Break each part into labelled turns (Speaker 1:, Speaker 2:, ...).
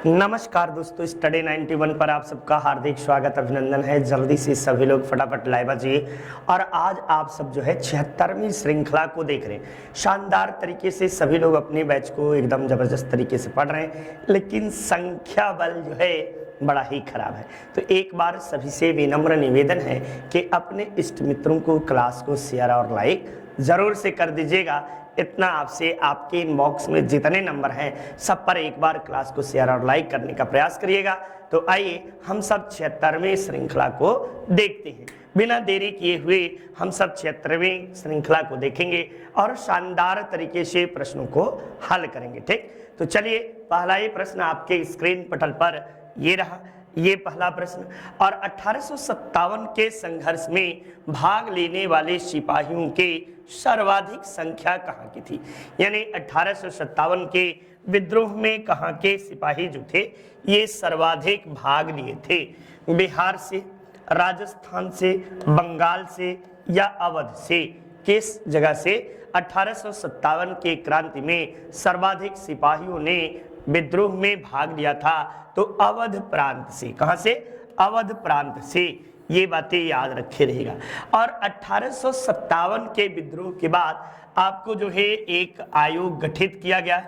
Speaker 1: नमस्कार दोस्तों, स्टडी 91 पर आप सबका हार्दिक स्वागत अभिनंदन है। जल्दी से सभी लोग फटाफट लाइव आ जाइए। और आज आप सब जो है 76वीं श्रृंखला को देख रहे हैं। शानदार तरीके से सभी लोग अपने बैच को एकदम जबरदस्त तरीके से पढ़ रहे हैं, लेकिन संख्या बल जो है बड़ा ही खराब है। तो एक बार सभी से विनम्र निवेदन है कि अपने इष्ट मित्रों को क्लास को शेयर और लाइक जरूर से कर दीजिएगा। इतना आपसे, आपके इनबॉक्स में जितने नंबर हैं सब पर एक बार क्लास को शेयर और लाइक करने का प्रयास करिएगा। तो आइए हम सब 76वीं श्रृंखला को देखते हैं। बिना देरी किए हुए हम सब 76वीं श्रृंखला को देखेंगे और शानदार तरीके से प्रश्नों को हल करेंगे। ठीक, तो चलिए पहला ही प्रश्न आपके स्क्रीन पटल पर ये रहा। ये पहला प्रश्न। और 1857 के संघर्ष में भाग लेने वाले सिपाहियों के सर्वाधिक संख्या कहाँ की थी? यानी 1857 के विद्रोह में कहाँ के सिपाही जो थे ये सर्वाधिक भाग लिए थे? बिहार से, राजस्थान से, बंगाल से या अवध से? किस जगह से 1857 के क्रांति में सर्वाधिक सिपाहियों ने विद्रोह में भाग लिया था? तो अवध प्रांत से। कहां से? अवध प्रांत से। ये बातें याद रखे रहेगा। और 1857 के विद्रोह के बाद आपको जो है एक आयोग गठित किया गया।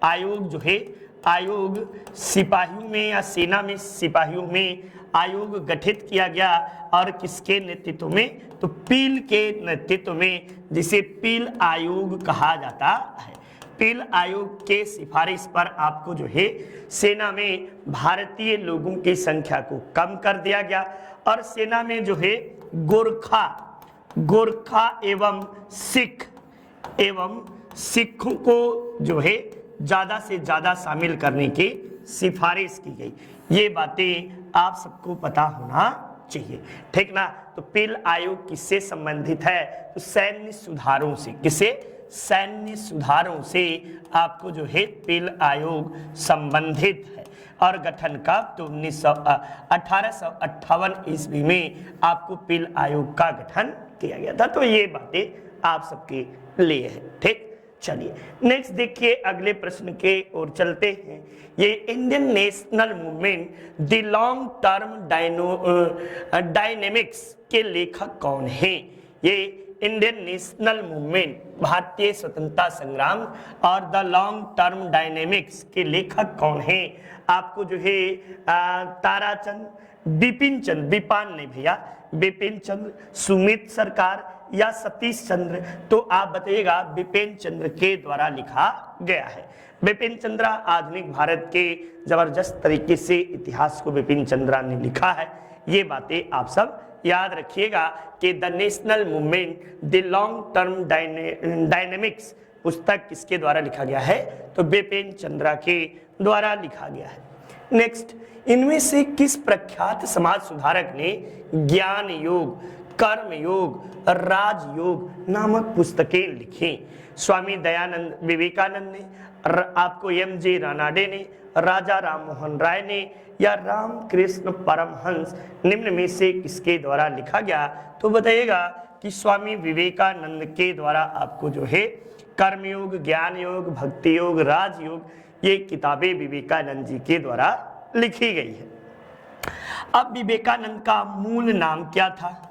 Speaker 1: आयोग जो है, आयोग सिपाहियों में या सेना में सिपाहियों में आयोग गठित किया गया। और किसके नेतृत्व में? तो पील के नेतृत्व में, जिसे पील आयोग कहा जाता है। पील आयोग के सिफारिश पर आपको जो है सेना में भारतीय लोगों की संख्या को कम कर दिया गया। और सेना में जो है गोरखा एवं सिखों को जो है ज्यादा से ज्यादा शामिल करने की सिफारिश की गई। ये बातें आप सबको पता होना चाहिए, ठीक ना। तो पील आयोग किससे संबंधित है? तो सैन्य सुधारों से। किसे? सैन्य सुधारों से आपको जो है पील आयोग संबंधित है। और गठन का तो 1858 ईस्वी में आपको पील आयोग का गठन किया गया था। तो ये बातें आप सबके लिए है। ठीक, चलिए नेक्स्ट देखिए, अगले प्रश्न के ओर चलते हैं। ये Indian national movement the long term dynamics के लेखक कौन है? ये इंडियन नेशनल मूवमेंट, भारतीय स्वतंत्रता संग्राम और द लॉन्ग टर्म डायनेमिक्स के लेखक कौन है? आपको जो है ताराचंद, बिपिन चंद्र, बिपान नहीं भैया, बिपिन चंद्र, सुमित सरकार या सतीश चंद्र? तो आप बताइएगा। बिपिन चंद्र के द्वारा लिखा गया है। बिपिन चंद्र आधुनिक भारत के जबरदस्त तरीके से इतिहास को बिपिन चंद्र ने लिखा है। ये बातें आप सब याद रखिएगा कि the national movement the long term dynamics पुस्तक किसके द्वारा लिखा गया है? तो बिपिन चंद्र के द्वारा लिखा गया है। नेक्स्ट, इनमें से किस प्रख्यात समाज सुधारक ने ज्ञान योग, कर्म योग, राजयोग नामक पुस्तकें लिखी? स्वामी दयानंद विवेकानंद ने, आपको एम.जे. रानाडे ने, राजा राम मोहन राय ने या रामकृष्ण परमहंस? निम्न में से किसके द्वारा लिखा गया? तो बताइएगा कि स्वामी विवेकानंद के द्वारा आपको जो है कर्मयोग, ज्ञान योग, भक्ति योग, राजयोग, ये किताबें विवेकानंद जी के द्वारा लिखी गई है। अब विवेकानंद का मूल नाम क्या था?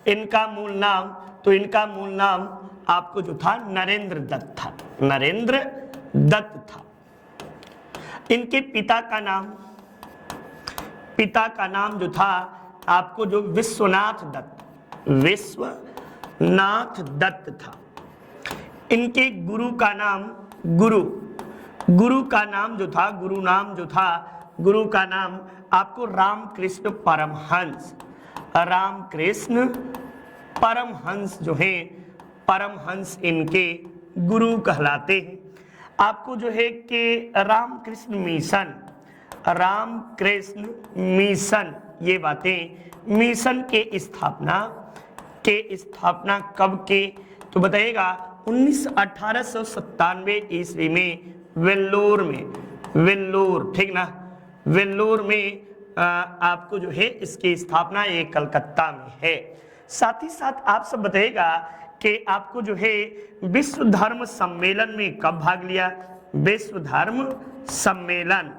Speaker 1: इनका मूल नाम, तो इनका मूल नाम आपको जो था नरेंद्र दत्त था। नरेंद्र दत्त था। इनके पिता का नाम जो था आपको जो विश्वनाथ दत्त था। इनके गुरु का नाम गुरु का नाम आपको रामकृष्ण परमहंस जो है, परमहंस इनके गुरु कहलाते हैं। आपको जो है कि रामकृष्ण मिशन, ये बातें, मिशन के स्थापना कब के? तो बताइएगा 1897 ईस्वी में वेल्लोर, ठीक ना, वेल्लोर में आपको जो है इसकी स्थापना ये कलकत्ता में है। साथ ही साथ आप सब बताइएगा कि आपको जो है विश्व धर्म सम्मेलन में कब भाग लिया? विश्व धर्म सम्मेलन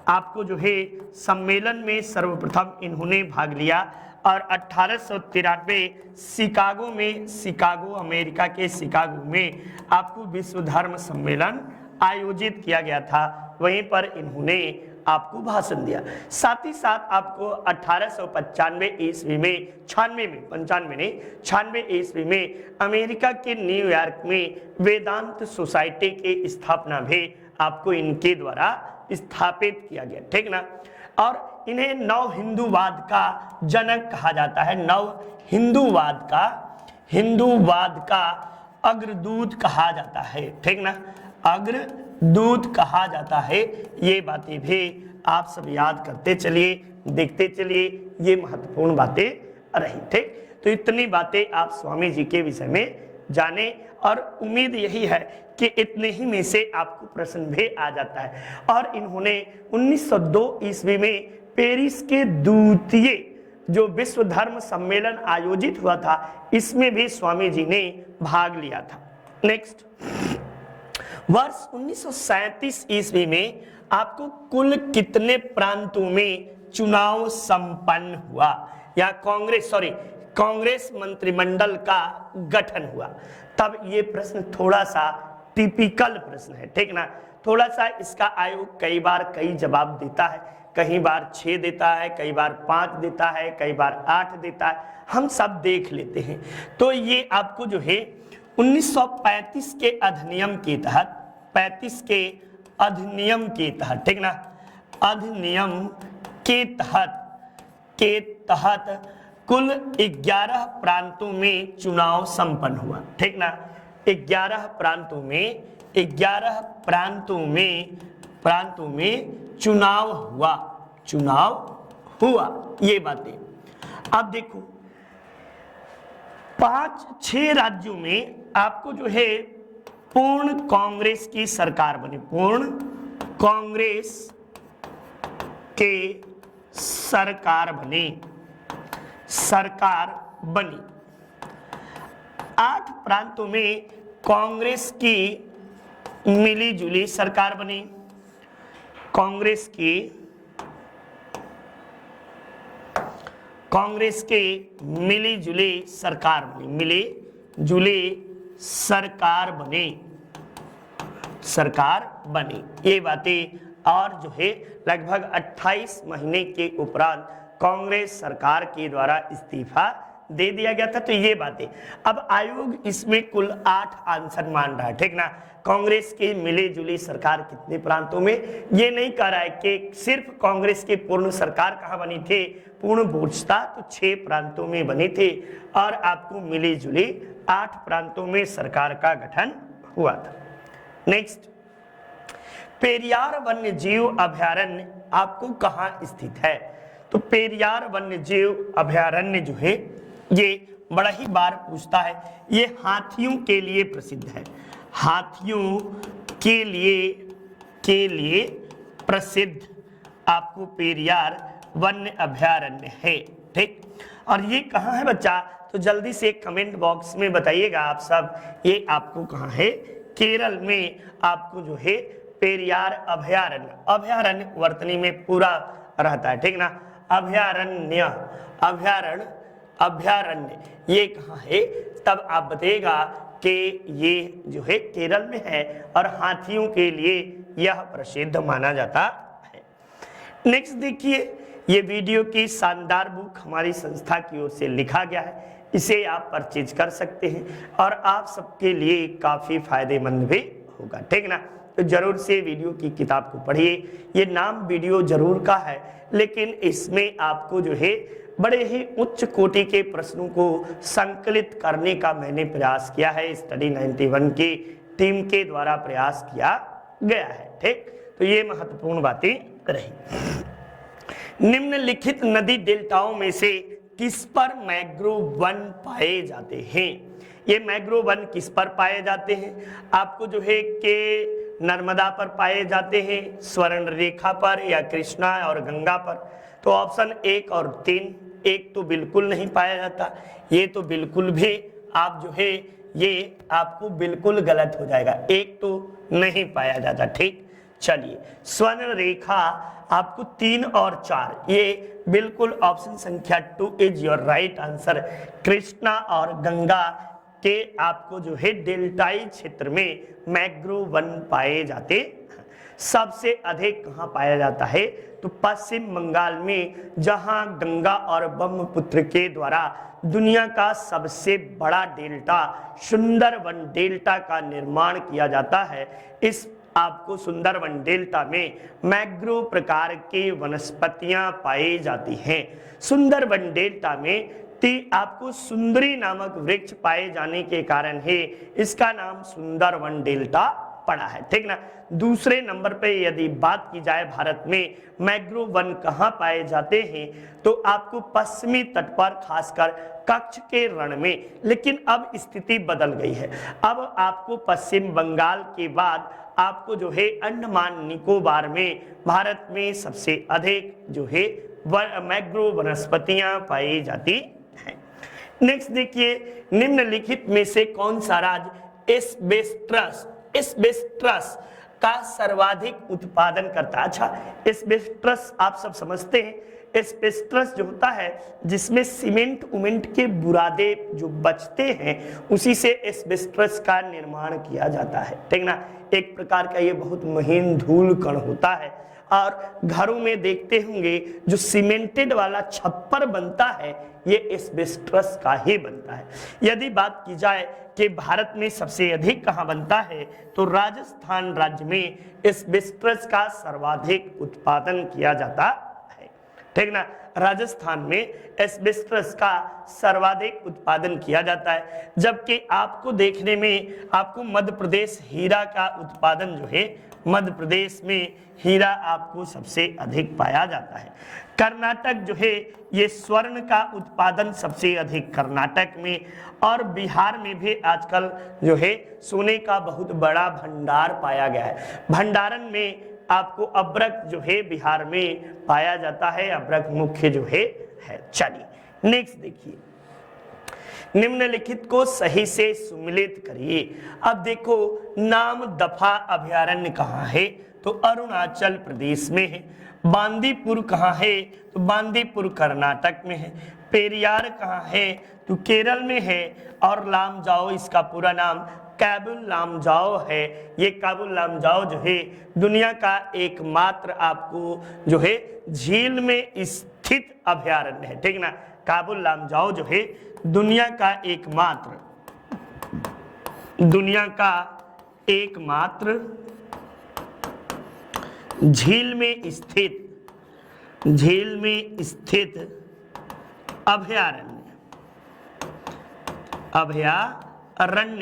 Speaker 1: आपको जो है सम्मेलन में सर्वप्रथम इन्होंने भाग लिया और 1893 शिकागो अमेरिका के शिकागो में आपको विश्व धर्म सम्मेलन आयोजित किया गया था, वहीं पर इन्होंने आपको भाषण दिया। साथ ही साथ आपको 1895 ईस्वी में 96 ईस्वी में अमेरिका के न्यूयॉर्क में वेदांत सोसाइटी की स्थापना भी आपको इनके द्वारा स्थापित किया गया, ठीक ना। और इन्हें नव हिंदूवाद का जनक कहा जाता है, नव हिंदूवाद का अग्रदूत कहा जाता है, ठीक ना, अग्रदूत कहा जाता है। ये बातें भी आप सब याद करते चलिए, देखते चलिए, ये महत्वपूर्ण बातें रही, ठीक। तो इतनी बातें आप स्वामी जी के विषय में जाने और उम्मीद यही है कि इतने ही में से आपको प्रश्न भी आ जाता है। और इन्होंने 1902 ईस्वी में पेरिस के द्वितीय जो विश्व धर्म सम्मेलन आयोजित हुआ था, इसमें भी स्वामी जी ने भाग लिया था। नेक्स्ट, वर्ष 1937 ईस्वी में आपको कुल कितने प्रांतों में चुनाव संपन्न हुआ या कांग्रेस मंत्रिमंडल का गठन हुआ? तब ये प्रश्न थोड़ा सा टिपिकल प्रश्न है, ठीक ना। थोड़ा सा इसका आयोग कई बार कई जवाब देता है, कई बार 6 देता है, कई बार 5 देता है, कई बार 8 देता है, हम सब देख लेते हैं। तो ये आपको जो है 1935 के अधिनियम के तहत, 35 के अधिनियम के तहत, ठीक ना, अधिनियम के तहत कुल 11 प्रांतों में चुनाव संपन्न हुआ, ठीक ना। 11 प्रांतों में चुनाव हुआ, ये बातें। अब देखो 5-6 राज्यों में आपको जो है पूर्ण कांग्रेस की सरकार बनी, पूर्ण कांग्रेस के सरकार बनी। 8 प्रांतों में कांग्रेस की मिली जुली सरकार बनी, कांग्रेस के मिली जुली सरकार बनी, ये बातें। और जो है लगभग 28 महीने के उपरांत कांग्रेस सरकार के द्वारा इस्तीफा दे दिया गया था। तो ये बातें, अब आयोग इसमें कुल 8 आंसर मान रहा है, ठीक ना। कांग्रेस की मिली जुली सरकार कितने प्रांतों में, ये नहीं कह रहा है कि सिर्फ कांग्रेस की पूर्ण सरकार कहाँ बनी थी, पूर्ण पूर्णता तो 6 प्रांतों में बनी थी और आपको मिली जुली 8 प्रांतों में सरकार का गठन हुआ था। नेक्स्ट, पेरियार वन्य जीव अभयारण्य आपको कहाँ स्थित है? तो पेरियार वन्य जीव अभयारण्य जो है ये बड़ा ही बार पूछता है, ये हाथियों के लिए प्रसिद्ध है, हाथियों के लिए प्रसिद्ध आपको पेरियार वन्य अभयारण्य है, ठीक। और ये कहाँ है बच्चा? तो जल्दी से कमेंट बॉक्स में बताइएगा आप सब, ये आपको कहाँ है? केरल में आपको जो है पेरियार अभयारण्य वर्तनी में पूरा रहता है, ठीक ना। अभयारण्य ये कहाँ है? तब आप बताइएगा कि ये जो है केरल में है और हाथियों के लिए यह प्रसिद्ध माना जाता है। नेक्स्ट देखिए, ये वीडियो की शानदार बुक हमारी संस्था की ओर से लिखा गया है, इसे आप परचेज कर सकते हैं और आप सबके लिए काफ़ी फायदेमंद भी होगा, ठीक ना। तो जरूर से वीडियो की किताब को पढ़िए। ये नाम वीडियो जरूर का है, लेकिन इसमें आपको जो है बड़े ही उच्च कोटि के प्रश्नों को संकलित करने का मैंने प्रयास किया है, स्टडी 91 की टीम के द्वारा प्रयास किया गया है, ठीक। तो ये महत्वपूर्ण बातें रही। निम्नलिखित नदी डेल्टाओं में से किस पर मैंग्रोव वन पाए जाते हैं? ये मैंग्रोव वन किस पर पाए जाते हैं? आपको जो है कि नर्मदा पर पाए जाते हैं, स्वर्ण रेखा पर, या कृष्णा और गंगा पर? तो ऑप्शन 1 और 3, 1 तो बिल्कुल नहीं पाया जाता, ये तो बिल्कुल भी आप जो है ये आपको बिल्कुल गलत हो जाएगा, 1 तो नहीं पाया जाता, ठीक। चलिए स्वर्ण रेखा आपको 3 और 4, ये बिल्कुल ऑप्शन संख्या 2 is your right answer. Krishna और गंगा के आपको जो है डेल्टाई क्षेत्र में मैंग्रोव वन पाए जाते। सबसे अधिक कहाँ पाया जाता है? तो पश्चिम बंगाल में, जहां गंगा और ब्रह्मपुत्र के द्वारा दुनिया का सबसे बड़ा डेल्टा सुंदरवन डेल्टा का निर्माण किया जाता है। इस आपको सुंदरवन डेल्टा में मैंग्रोव प्रकार के वनस्पतियां पाई जाती हैं। सुंदरवन डेल्टा में आपको सुंदरी नामक वृक्ष पाए जाने के कारण ही इसका नाम सुंदरवन डेल्टा पड़ा है, ठीक ना। दूसरे नंबर पे यदि बात की जाए भारत में मैंग्रोव वन कहाँ पाए जाते हैं, तो आपको पश्चिमी तट पर, खासकर कच्छ के रण में। लेकिन अब स्थिति बदल गई है। अब आपको पश्चिम बंगाल के बाद आपको जो है अंडमान निकोबार में भारत में सबसे अधिक जो है मैंग्रोव वनस्पतियां पाई जाती हैं। नेक्स्ट देखिए, निम्नलिखित में से कौन सा राज्य एस्बेस्टस का सर्वाधिक उत्पादन करता है? अच्छा, एस्बेस्टस आप सब समझते हैं, एस्बेस्टस जो होता है जिसमें सीमेंट उमेंट के बुरादे जो बचते हैं, उसी से एस्बेस्टस का निर्माण किया जाता है, ठीक ना। एक प्रकार का ये बहुत महीन धूल कण होता है, और घरों में देखते होंगे जो सीमेंटेड वाला छप्पर बनता है, ये एस्बेस्टस का ही बनता है। यदि बात की जाए कि भारत में सबसे अधिक कहाँ बनता है, तो राजस्थान राज्य में एस्बेस्टस का सर्वाधिक उत्पादन किया जाता है, ठीक ना। राजस्थान में एस्बेस्टस का सर्वाधिक उत्पादन किया जाता है। जबकि आपको देखने में आपको मध्य प्रदेश हीरा का उत्पादन जो है, मध्य प्रदेश में हीरा आपको सबसे अधिक पाया जाता है। कर्नाटक जो है ये स्वर्ण का उत्पादन सबसे अधिक कर्नाटक में, और बिहार में भी आजकल जो है सोने का बहुत बड़ा भंडार पाया गया है। भंडारण में आपको अब्रक जो है बिहार में पाया जाता है, अब्रक मुख्य जो है। चलिए नेक्स्ट देखिए, निम्नलिखित को सही से सुमिलित करिए। अब देखो, नाम दफा अभयारण्य कहाँ है? तो अरुणाचल प्रदेश में है। बांदीपुर कहाँ है? तो बांदीपुर कर्नाटक में है। पेरियार कहाँ है? तो केरल में है। और लामजाओ, इसका पूरा नाम काबुल लामजाओ है। ये काबुल लामजाओ जो है दुनिया का एकमात्र आपको जो है झील में स्थित अभयारण्य है, ठीक ना। काबुल लामजाओ जो है दुनिया का एकमात्र झील में स्थित अभयारण्य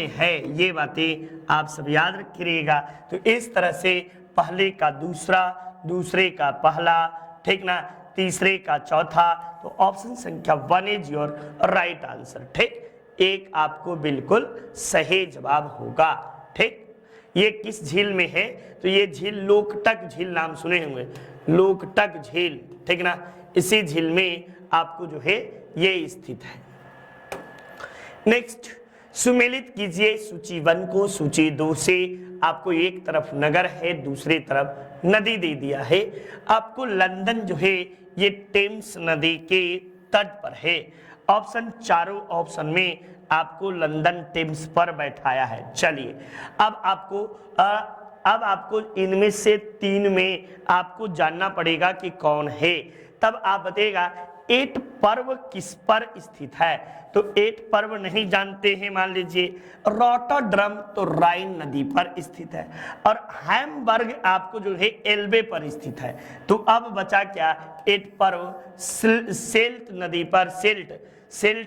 Speaker 1: है। ये बातें आप सब याद रखिएगा। तो इस तरह से पहले का दूसरा, दूसरे का पहला, ठीक ना, तीसरे का चौथा, तो ऑप्शन संख्या 1 इज योर राइट आंसर, ठीक। एक आपको बिल्कुल सही जवाब होगा, ठीक। ये किस झील में है? तो ये झील लोकटक झील, नाम सुने होंगे, लोकटक झील, ठीक ना। इसी झील में आपको जो है ये स्थित है। नेक्स्ट, सुमेलित कीजिए सूची 1 को सूची 2 से। आपको एक तरफ नगर है, दूसरी तरफ नदी दे दिया है। आपको लंदन जो है ये टेम्स नदी के तट पर है। ऑप्शन, चारों ऑप्शन में आपको लंदन टेम्स पर बैठाया है। चलिए अब आपको इनमें से 3 में आपको जानना पड़ेगा कि कौन है, तब आप बताइएगा एट पर्व किस पर स्थित है। तो एट पर्व नहीं जानते हैं, मान लीजिए रॉटरडम तो राइन नदी पर स्थित है, और हैम्बर्ग आपको जो है एल्बे पर स्थित है। तो अब बचा क्या? एट पर्व सेल्ट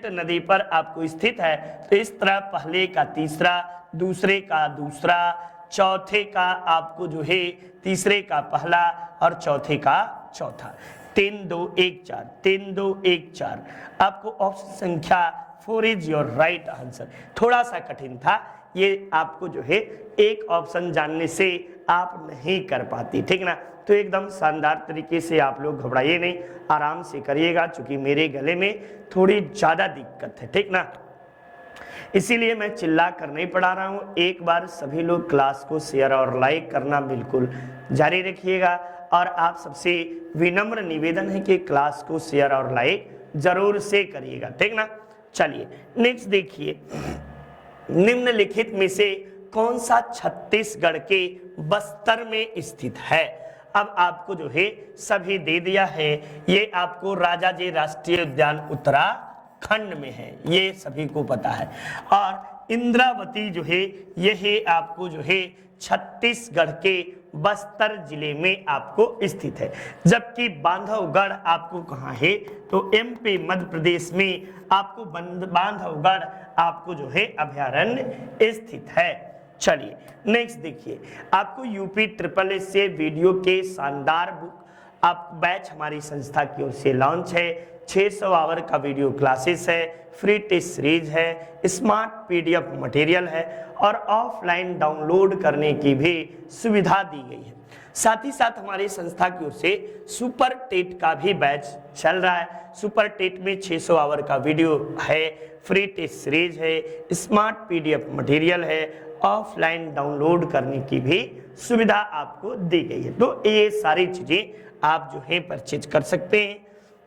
Speaker 1: नदी पर आपको स्थित है। तो इस तरह पहले का तीसरा, दूसरे का दूसरा, चौथे का आपको जो है तीसरे का पहला, और चौथे का चौथा। 3 2 1 4, 3 2 1 4। आपको ऑप्शन संख्या 4 इज योर राइट आंसर। थोड़ा सा कठिन था ये, आपको जो है एक ऑप्शन जानने से आप नहीं कर पाती, ठीक ना। तो एकदम शानदार तरीके से आप लोग घबराइए नहीं, आराम से करिएगा, क्योंकि मेरे गले में थोड़ी ज़्यादा दिक्कत है, ठीक ना। इसीलिए मैं चिल्ला कर नहीं पढ़ा रहा हूँ। एक बार सभी लोग क्लास को शेयर और लाइक करना बिल्कुल जारी रखिएगा और आप सबसे विनम्र निवेदन है कि क्लास को शेयर और लाइक जरूर से करिएगा, ठीक ना। चलिए नेक्स्ट देखिए, निम्नलिखित में से कौन सा छत्तीसगढ़ के बस्तर में स्थित है। अब आपको जो है सभी दे दिया है, ये आपको राजाजी राष्ट्रीय उद्यान उत्तराखंड में है, ये सभी को पता है। और इंद्रावती जो है यह आपको जो है छत्तीसगढ़ के बस्तर जिले में आपको स्थित है। जबकि बांधवगढ़ आपको कहाँ है, तो एमपी मध्य प्रदेश में आपको बांधवगढ़ आपको जो है अभयारण्य स्थित है। चलिए नेक्स्ट देखिए, आपको यूपी ट्रिपल एस से वीडियो के शानदार बुक आप बैच हमारी संस्था की ओर से लॉन्च है। 600 आवर का वीडियो क्लासेस है, फ्री टेस्ट सीरीज है, स्मार्ट पीडीएफ मटेरियल है और ऑफलाइन डाउनलोड करने की भी सुविधा दी गई है। साथ ही साथ हमारी संस्था की ओर से सुपर टेट का भी बैच चल रहा है। सुपर टेट में 600 आवर का वीडियो है, फ्री टेस्ट सीरीज है, स्मार्ट पीडीएफ मटेरियल है, ऑफलाइन डाउनलोड करने की भी सुविधा आपको दी गई है। तो ये सारी चीजें आप जो है परचेज कर सकते हैं।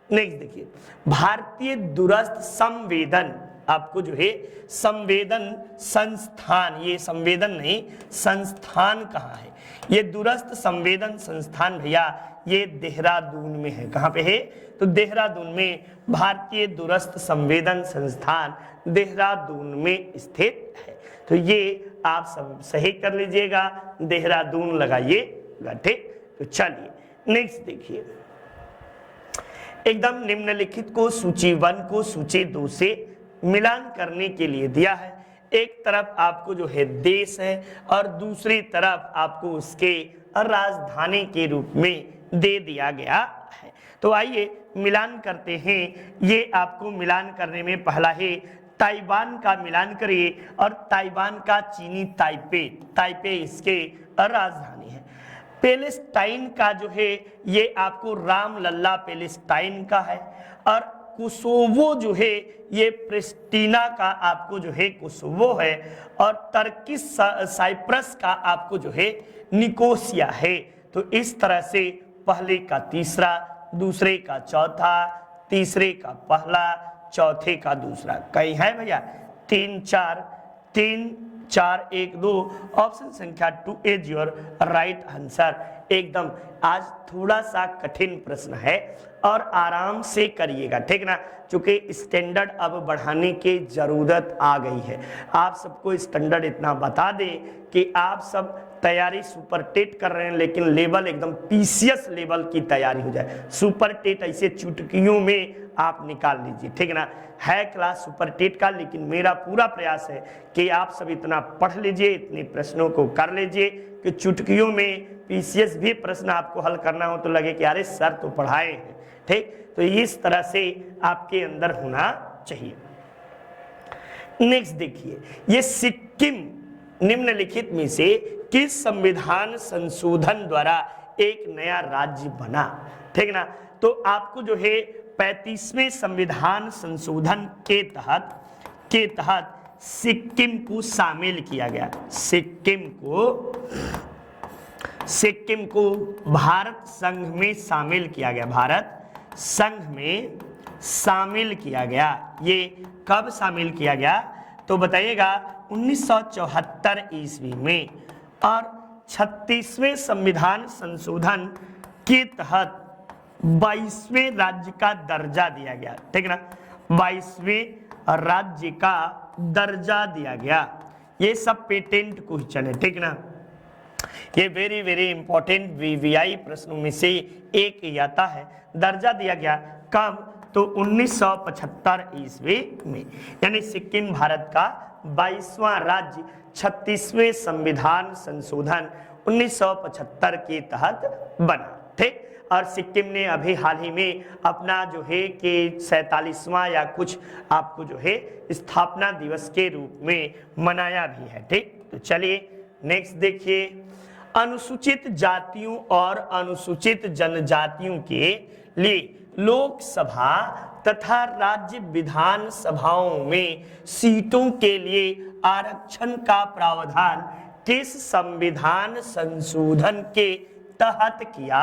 Speaker 1: नेक्स्ट देखिए, भारतीय दूरस्थ संवेदन आपको जो है संवेदन संस्थान, ये संवेदन नहीं संस्थान कहाँ है, ये दूरस्थ संवेदन संस्थान भैया ये देहरादून में है। कहाँ पे है, तो देहरादून में भारतीय दूरस्थ संवेदन संस्थान देहरादून में स्थित है। तो ये आप सब सही कर लीजिएगा, देहरादून लगाइएगा, ठीक। तो चलिए नेक्स्ट देखिए, एकदम निम्नलिखित को सूची 1 को सूची 2 से मिलान करने के लिए दिया है। एक तरफ आपको जो है देश है और दूसरी तरफ आपको उसके राजधानी के रूप में दे दिया गया है। तो आइए मिलान करते हैं। ये आपको मिलान करने में पहला है ताइवान का मिलान करिए और ताइवान का चीनी ताइपे, ताइपे इसके राजधानी है। पैलेस्टाइन का जो है ये आपको रामलल्ला पैलेस्टाइन का है और कोसोवो जो है ये प्रिस्टीना का आपको जो है कोसोवो है और टर्किश साइप्रस का आपको जो है निकोसिया है। तो इस तरह से पहले का तीसरा, दूसरे का चौथा, तीसरे का पहला, चौथे का दूसरा, कई है भैया 3 4 1 2। ऑप्शन संख्या 2 इज योर राइट आंसर। एकदम आज थोड़ा सा कठिन प्रश्न है और आराम से करिएगा, ठीक ना, क्योंकि स्टैंडर्ड अब बढ़ाने की जरूरत आ गई है। आप सबको स्टैंडर्ड इतना बता दें कि आप सब तैयारी सुपर टेट कर रहे हैं, लेकिन लेवल एकदम पीसीएस लेवल की तैयारी हो जाए। सुपर टेट ऐसे चुटकियों में आप निकाल लीजिए, ठीक ना। है क्लास सुपर टेट का, लेकिन मेरा पूरा प्रयास है कि आप सब इतना पढ़ लीजिए, इतने प्रश्नों को कर लीजिए कि चुटकियों में पीसीएस भी प्रश्न आपको हल करना हो तो लगे कि अरे सर तो पढ़ाए हैं, ठीक। तो इस तरह से आपके अंदर होना चाहिए। नेक्स्ट देखिए, ये सिक्किम निम्नलिखित में से किस संविधान संशोधन द्वारा एक नया राज्य बना, ठीक ना। तो आपको जो है 35वें संविधान संशोधन के तहत सिक्किम को शामिल किया गया। सिक्किम को भारत संघ में शामिल किया गया, भारत संघ में शामिल किया गया। ये कब शामिल किया गया तो बताइएगा 1974 ईस्वी में। और 36वें संविधान संशोधन के तहत 22वें राज्य का दर्जा दिया गया, ठीक ना, 22वें राज्य का दर्जा दिया गया। ये सब पेटेंट क्वेश्चन है, ठीक ना। ये वेरी वेरी इंपॉर्टेंट वीवीआई प्रश्नों में से एक ही आता है। दर्जा दिया गया कब, तो 1975 ईस्वी में। यानी सिक्किम भारत का 22वां राज्य 36वें संविधान संशोधन 1975 के तहत बना, ठीक। और सिक्किम ने अभी हाल ही में अपना जो है कि 47वां या कुछ आपको जो है स्थापना दिवस के रूप में मनाया भी है, ठीक। तो चलिए नेक्स्ट देखिए, अनुसूचित जातियों और अनुसूचित जनजातियों के लिए लोकसभा तथा राज्य विधान सभाओं में सीटों के लिए आरक्षण का प्रावधान किस संविधान संशोधन के तहत किया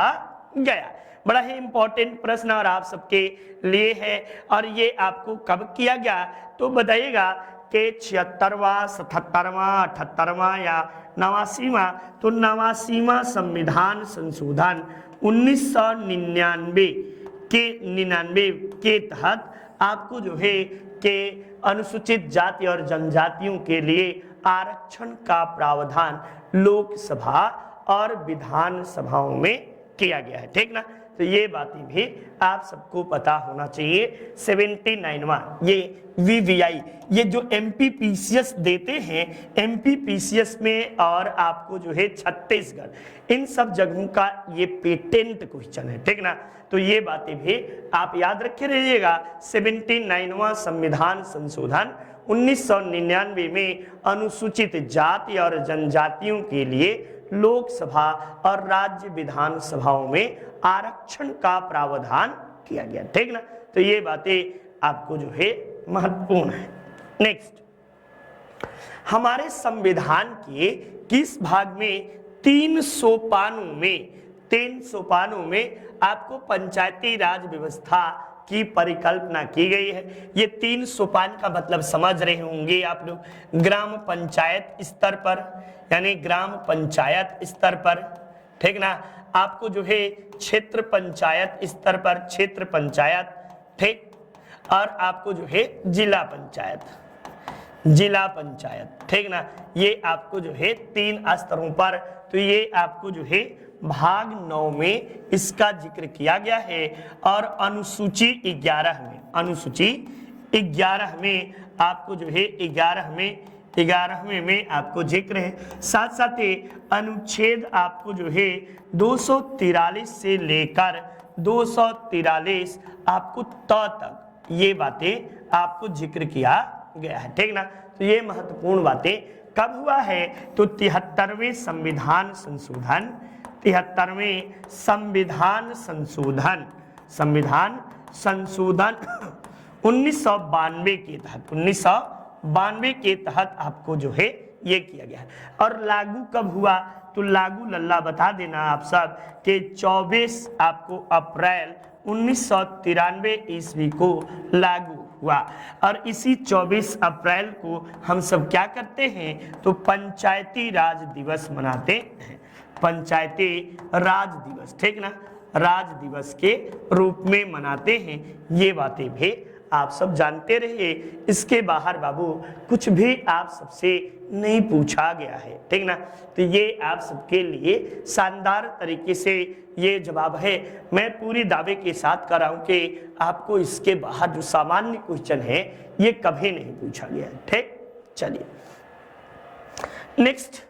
Speaker 1: गया? बड़ा ही इंपॉर्टेंट प्रश्न और आप सबके लिए है। और ये आपको कब किया गया तो बताइएगा कि 76वां, 77वां, 78वां या 89वां। तो 89वां संविधान संशोधन 1999 के तहत आपको जो है कि अनुसूचित जाति और जनजातियों के लिए आरक्षण का प्रावधान लोकसभा और विधान सभाओं में किया गया है। ठीक ना, तो ये बातें भी आप सबको पता होना चाहिए। 79वां ये VVI, ये जो MPPCS देते हैं, MPPCS में और आपको जो है छत्तीसगढ़, इन सब जगहों का ये पेटेंट क्वेश्चन है। ठीक ना, तो ये बातें भी आप याद रखे रहिएगा। 79वां संविधान संशोधन 1999 में अनुसूचित जाति और जनजातियों के लिए लोकसभा और राज्य विधान सभाओं में आरक्षण का प्रावधान किया गया। ठीक ना, तो ये बातें आपको जो है महत्वपूर्ण है। नेक्स्ट, हमारे संविधान के किस भाग में 3 सोपानों में आपको पंचायती राज व्यवस्था की परिकल्पना की गई है? ये 3 सोपान का मतलब समझ रहे होंगे आप लोग। ग्राम पंचायत स्तर पर, यानी ग्राम पंचायत स्तर पर, ठीक ना, आपको जो है क्षेत्र पंचायत स्तर पर क्षेत्र पंचायत, ठीक, और आपको जो है जिला पंचायत, ठीक ना, ये आपको जो है 3 स्तरों पर। तो ये आपको जो है भाग 9 में इसका जिक्र किया गया है। और अनुसूची 11 में आपको जो है 11वें में आपको जिक्र है। साथ साथ ही अनुच्छेद आपको जो है 243 से लेकर 243 आपको तक ये बातें आपको जिक्र किया गया है। ठीक ना, तो ये महत्वपूर्ण बातें कब हुआ है तो 73वें संविधान संशोधन 1992 के तहत आपको जो है ये किया गया है। और लागू कब हुआ तो लागू लल्ला बता देना आप सब कि 24 आपको अप्रैल 1993 ईस्वी को लागू हुआ। और इसी 24 अप्रैल को हम सब क्या करते हैं तो पंचायती राज दिवस मनाते हैं, पंचायती राज दिवस, ठीक ना, राज दिवस के रूप में मनाते हैं। ये बातें भी आप सब जानते रहिए। इसके बाहर बाबू कुछ भी आप सबसे नहीं पूछा गया है, ठीक ना, तो ये आप सबके लिए शानदार तरीके से ये जवाब है। मैं पूरी दावे के साथ कर रहा हूं कि आपको इसके बाहर जो सामान्य क्वेश्चन है ये कभी नहीं पूछा गया है। ठीक, चलिए नेक्स्ट,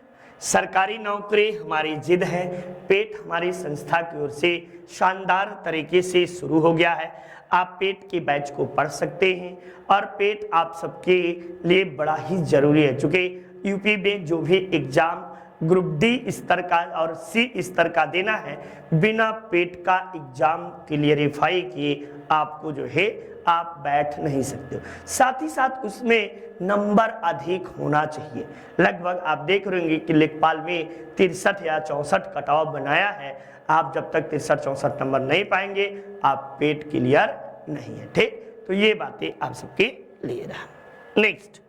Speaker 1: सरकारी नौकरी हमारी जिद है। पेट हमारी संस्था की ओर से शानदार तरीके से शुरू हो गया है। आप पेट के बैच को पढ़ सकते हैं और पेट आप सबके लिए बड़ा ही जरूरी है, चूंकि यूपी में जो भी एग्जाम ग्रुप डी स्तर का और सी स्तर का देना है, बिना पेट का एग्जाम क्लियरिफाई किए आपको जो है आप बैठ नहीं सकते हो। साथ ही साथ उसमें नंबर अधिक होना चाहिए। लगभग आप देख रहे होंगे कि लेखपाल में 63 या 64 कट ऑफ बनाया है। आप जब तक 63-64 नंबर नहीं पाएंगे आप पेट क्लियर नहीं है। ठीक, तो ये बातें आप सबके लिए रहा। नेक्स्ट,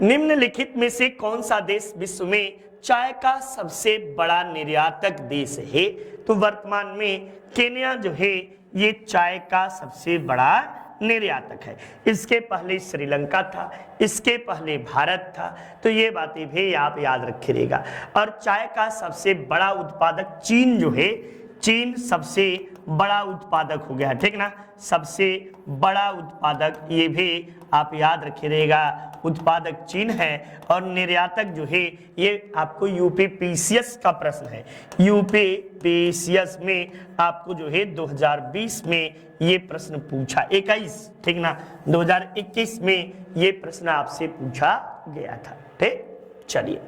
Speaker 1: निम्नलिखित में से कौन सा देश विश्व में चाय का सबसे बड़ा निर्यातक देश है? तो वर्तमान में केन्या जो है ये चाय का सबसे बड़ा निर्यातक है। इसके पहले श्रीलंका था, इसके पहले भारत था। तो ये बातें भी आप याद रखिएगा। और चाय का सबसे बड़ा उत्पादक चीन जो है, चीन सबसे बड़ा उत्पादक हो गया, ठीक ना, सबसे बड़ा उत्पादक ये भी आप याद रखिएगा, उत्पादक चीन है। और निर्यातक जो है ये आपको यूपीपीसीएस का प्रश्न है। यूपीपीसीएस में आपको जो है 2020 में ये प्रश्न पूछा, 21, ठीक ना, 2021 में ये प्रश्न आपसे पूछा गया था। ठीक, चलिए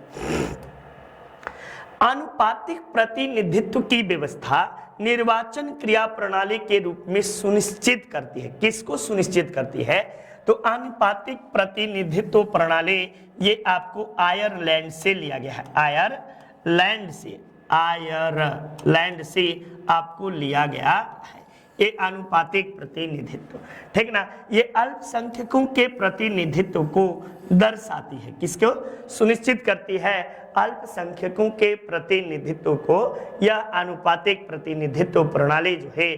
Speaker 1: आनुपातिक प्रतिनिधित्व की व्यवस्था निर्वाचन क्रिया प्रणाली के रूप में सुनिश्चित करती है। किसको सुनिश्चित करती है? तो आनुपातिक प्रतिनिधित्व प्रणाली ये आपको आयरलैंड से लिया गया है। आयरलैंड से आपको लिया गया है ये आनुपातिक प्रतिनिधित्व, ठीक ना। ये अल्पसंख्यकों के प्रतिनिधित्व को दर्शाती है। किसको सुनिश्चित करती है? अल्पसंख्यकों के प्रतिनिधित्व को यह आनुपातिक प्रतिनिधित्व प्रणाली जो है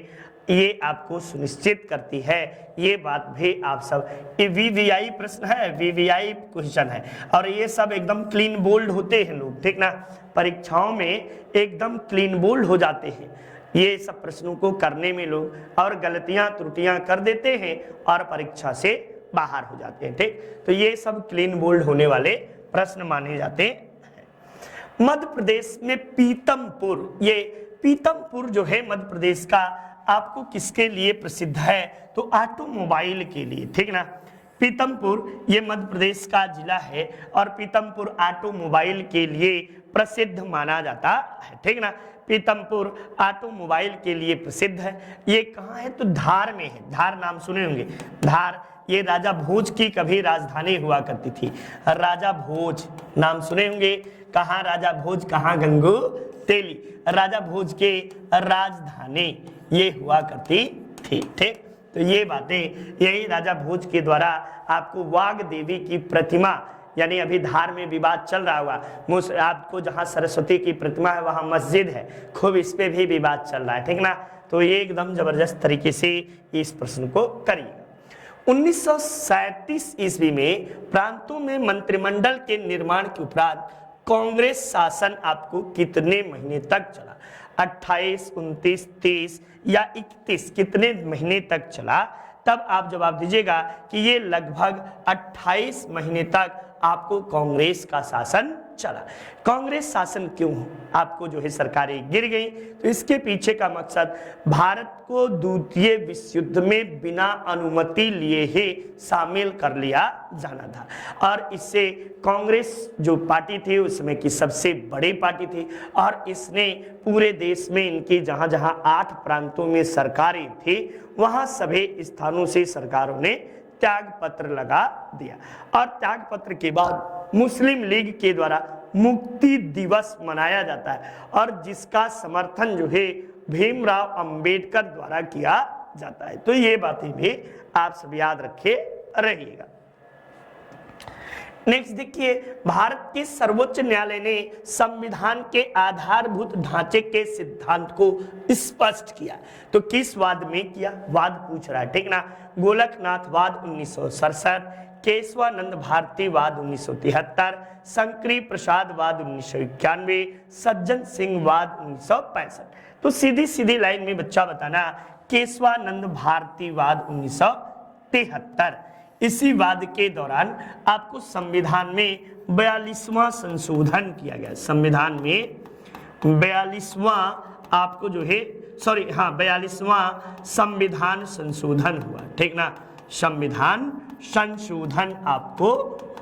Speaker 1: ये आपको सुनिश्चित करती है। ये बात भी आप सब, ये वीवीआई प्रश्न है, वीवीआई क्वेश्चन है और ये सब एकदम क्लीन बोल्ड होते हैं लोग, ठीक ना। परीक्षाओं में एकदम क्लीन बोल्ड हो जाते हैं ये सब प्रश्नों को करने में लोग, और गलतियां त्रुटियां कर देते हैं और परीक्षा से बाहर हो जाते हैं, ठीक। तो ये सब क्लीन बोल्ड होने वाले प्रश्न माने जाते हैं। मध्य प्रदेश में पीतमपुर, ये पीतमपुर जो है मध्य प्रदेश का आपको किसके लिए प्रसिद्ध है? तो ऑटोमोबाइल के लिए, ठीक ना। पीतमपुर ये मध्य प्रदेश का जिला है और पीतमपुर ऑटोमोबाइल के लिए प्रसिद्ध माना जाता है, ठीक ना। पीतमपुर ऑटोमोबाइल के लिए प्रसिद्ध है। ये कहाँ है? तो धार में है। धार नाम सुने होंगे, धार ये राजा भोज की कभी राजधानी हुआ करती थी। राजा भोज नाम सुने होंगे, कहाँ राजा भोज, कहाँ गंगू तेली, राजा भोज के राजधानी ये हुआ करती थी, ठीक। तो ये बातें, यही राजा भोज के द्वारा आपको वाग देवी की प्रतिमा, यानी अभी धार में विवाद चल रहा हुआ, आपको जहां सरस्वती की प्रतिमा है वहां मस्जिद है, खूब इस पे भी विवाद चल रहा है, ठीक ना। तो ये एकदम जबरदस्त तरीके से इस प्रश्न को करिए। 1937 ईस्वी में प्रांतों में मंत्रिमंडल के निर्माण के उपरांत कांग्रेस शासन आपको कितने महीने तक चला? 28, 29, 30 या 31, कितने महीने तक चला? तब आप जवाब दीजिएगा कि ये लगभग 28 महीने तक आपको कांग्रेस का शासन चला। कांग्रेस शासन क्यों आपको जो है सरकारें गिर गई? तो इसके पीछे का मकसद भारत को द्वितीय विश्व युद्ध में बिना अनुमति लिए ही शामिल कर लिया जाना था और इससे कांग्रेस जो पार्टी थी उसमें की सबसे बड़ी पार्टी थी और इसने पूरे देश में इनकी जहां जहां 8 प्रांतों में सरकारें थी वहां सभी स्थानों से सरकारों ने त्याग पत्र लगा दिया और त्याग पत्र के बाद मुस्लिम लीग के द्वारा मुक्ति दिवस मनाया जाता है और जिसका समर्थन जो है भीमराव अंबेडकर द्वारा किया जाता है। तो ये बातें भी आप सब याद रखे रहिएगा। नेक्स्ट देखिए, भारत के सर्वोच्च न्यायालय ने संविधान के आधारभूत ढांचे के सिद्धांत को स्पष्ट किया। तो किस वाद में किया? वाद पूछ रहा है, ठीक ना। गोलकनाथवाद 1967, केशवानंद भारती वाद 1973, शंकरी प्रसाद वाद 1991, सज्जन सिंह वाद 1965। तो सीधी सीधी लाइन में बच्चा बताना, केशवानंद भारती वाद 1973। इसी वाद के दौरान आपको संविधान में 42वां संशोधन किया गया। संविधान में 42वां आपको जो है 42वां संविधान संशोधन हुआ, ठीक ना। संविधान संशोधन आपको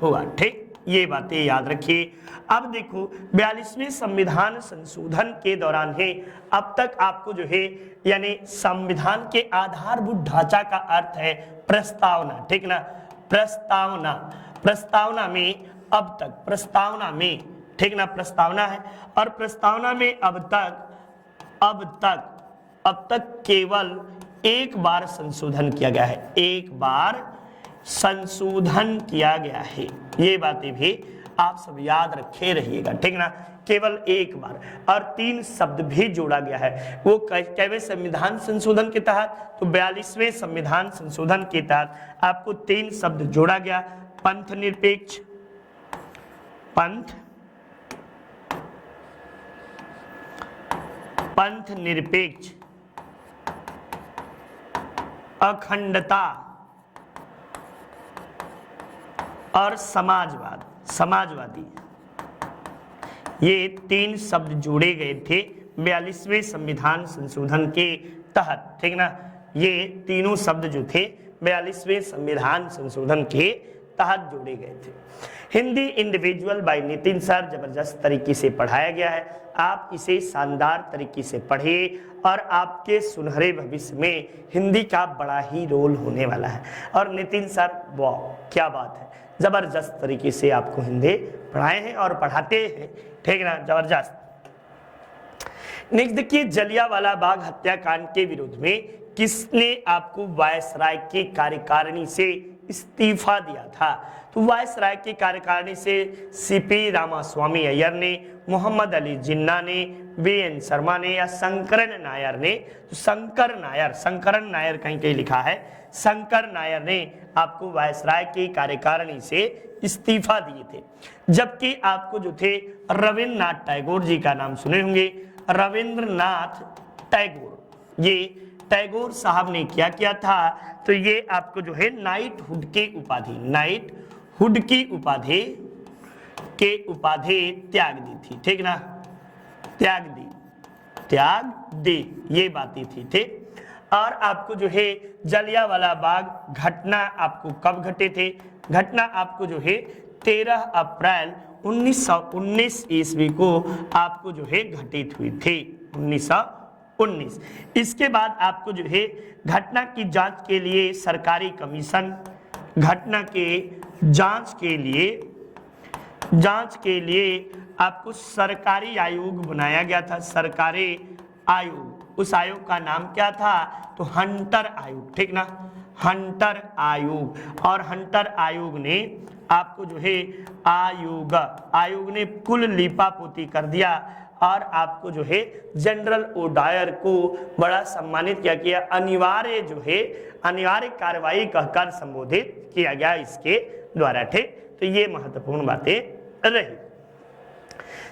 Speaker 1: हुआ, ठीक। ये बातें याद रखिए। अब देखो 42वें संविधान संशोधन के दौरान है अब तक आपको जो है यानी संविधान के आधारभूत ढांचा का अर्थ है प्रस्तावना, ठीक ना। प्रस्तावना, प्रस्तावना में अब तक, प्रस्तावना में, ठीक ना, प्रस्तावना है और प्रस्तावना में अब तक केवल एक बार संशोधन किया गया है। एक बार संशोधन किया गया है। ये बातें भी आप सब याद रखे रहिएगा, ठीक ना। केवल एक बार और 3 शब्द भी जोड़ा गया है। वो कैवे संविधान संशोधन के तहत? तो 42वें संविधान संशोधन के तहत आपको 3 शब्द जोड़ा गया। पंथ निरपेक्ष, पंथ निरपेक्ष, अखंडता और समाजवाद, समाजवादी। ये 3 शब्द जोड़े गए थे 42वें संविधान संशोधन के तहत, ठीक ना। ये तीनों शब्द जो थे 42वें संविधान संशोधन के तहत जोड़े गए थे। Hindi individual bye Nitin sir जबरदस्त तरीके से पढ़ाया गया है, आप इसे शानदार तरीके से पढ़िए और आपके सुनहरे भविष्य में हिंदी का बड़ा ही रोल होने वाला है। और नितिन सर वाह क्या बात है, जबरदस्त तरीके से आपको हिंदी पढ़ाए हैं और पढ़ाते हैं, ठीक ना, जबरदस्त। नेक्स्ट देखिए, जलियांवाला बाग हत्याकांड के विरोध में किसने आपको वायसराय के कार्यकारिणी से इस्तीफा दिया था? तो वायसराय के कार्यकारिणी से सीपी रामास्वामी अय्यर ने, मोहम्मद अली जिन्ना ने, वीएन शर्मा ने या शंकरन नायर ने? तो शंकरन नायर कहीं कहीं लिखा है, शंकर नायर ने आपको वायसराय की कार्यकारिणी से इस्तीफा दिए थे। जबकि आपको जो थे रविन्द्रनाथ टैगोर जी का नाम सुने होंगे, रविंद्रनाथ टैगोर, ये टैगोर साहब ने क्या किया था? तो ये आपको जो है नाइटहुड की उपाधि त्याग दी थी, ठीक ना, त्याग दी ये बातें थी, ठीक। और आपको जो है जलियांवाला बाग घटना आपको कब घटे थे? घटना आपको जो है 13 अप्रैल 1919 ईस्वी को आपको जो है घटित हुई थी, 1919। इसके बाद आपको जो है घटना की जांच के लिए सरकारी कमीशन, घटना के जांच के लिए आपको सरकारी आयोग बनाया गया था, सरकारी आयोग। उस आयोग का नाम क्या था? तो हंटर आयोग, ठीक ना, हंटर आयोग। और हंटर आयोग ने आपको जो है आयोग ने कुल लीपापोती कर दिया और आपको जो है जनरल ओडायर को बड़ा सम्मानित किया, अनिवार्य कार्रवाई कहकर संबोधित किया गया इसके द्वारा, ठीक। तो ये महत्वपूर्ण बातें रही।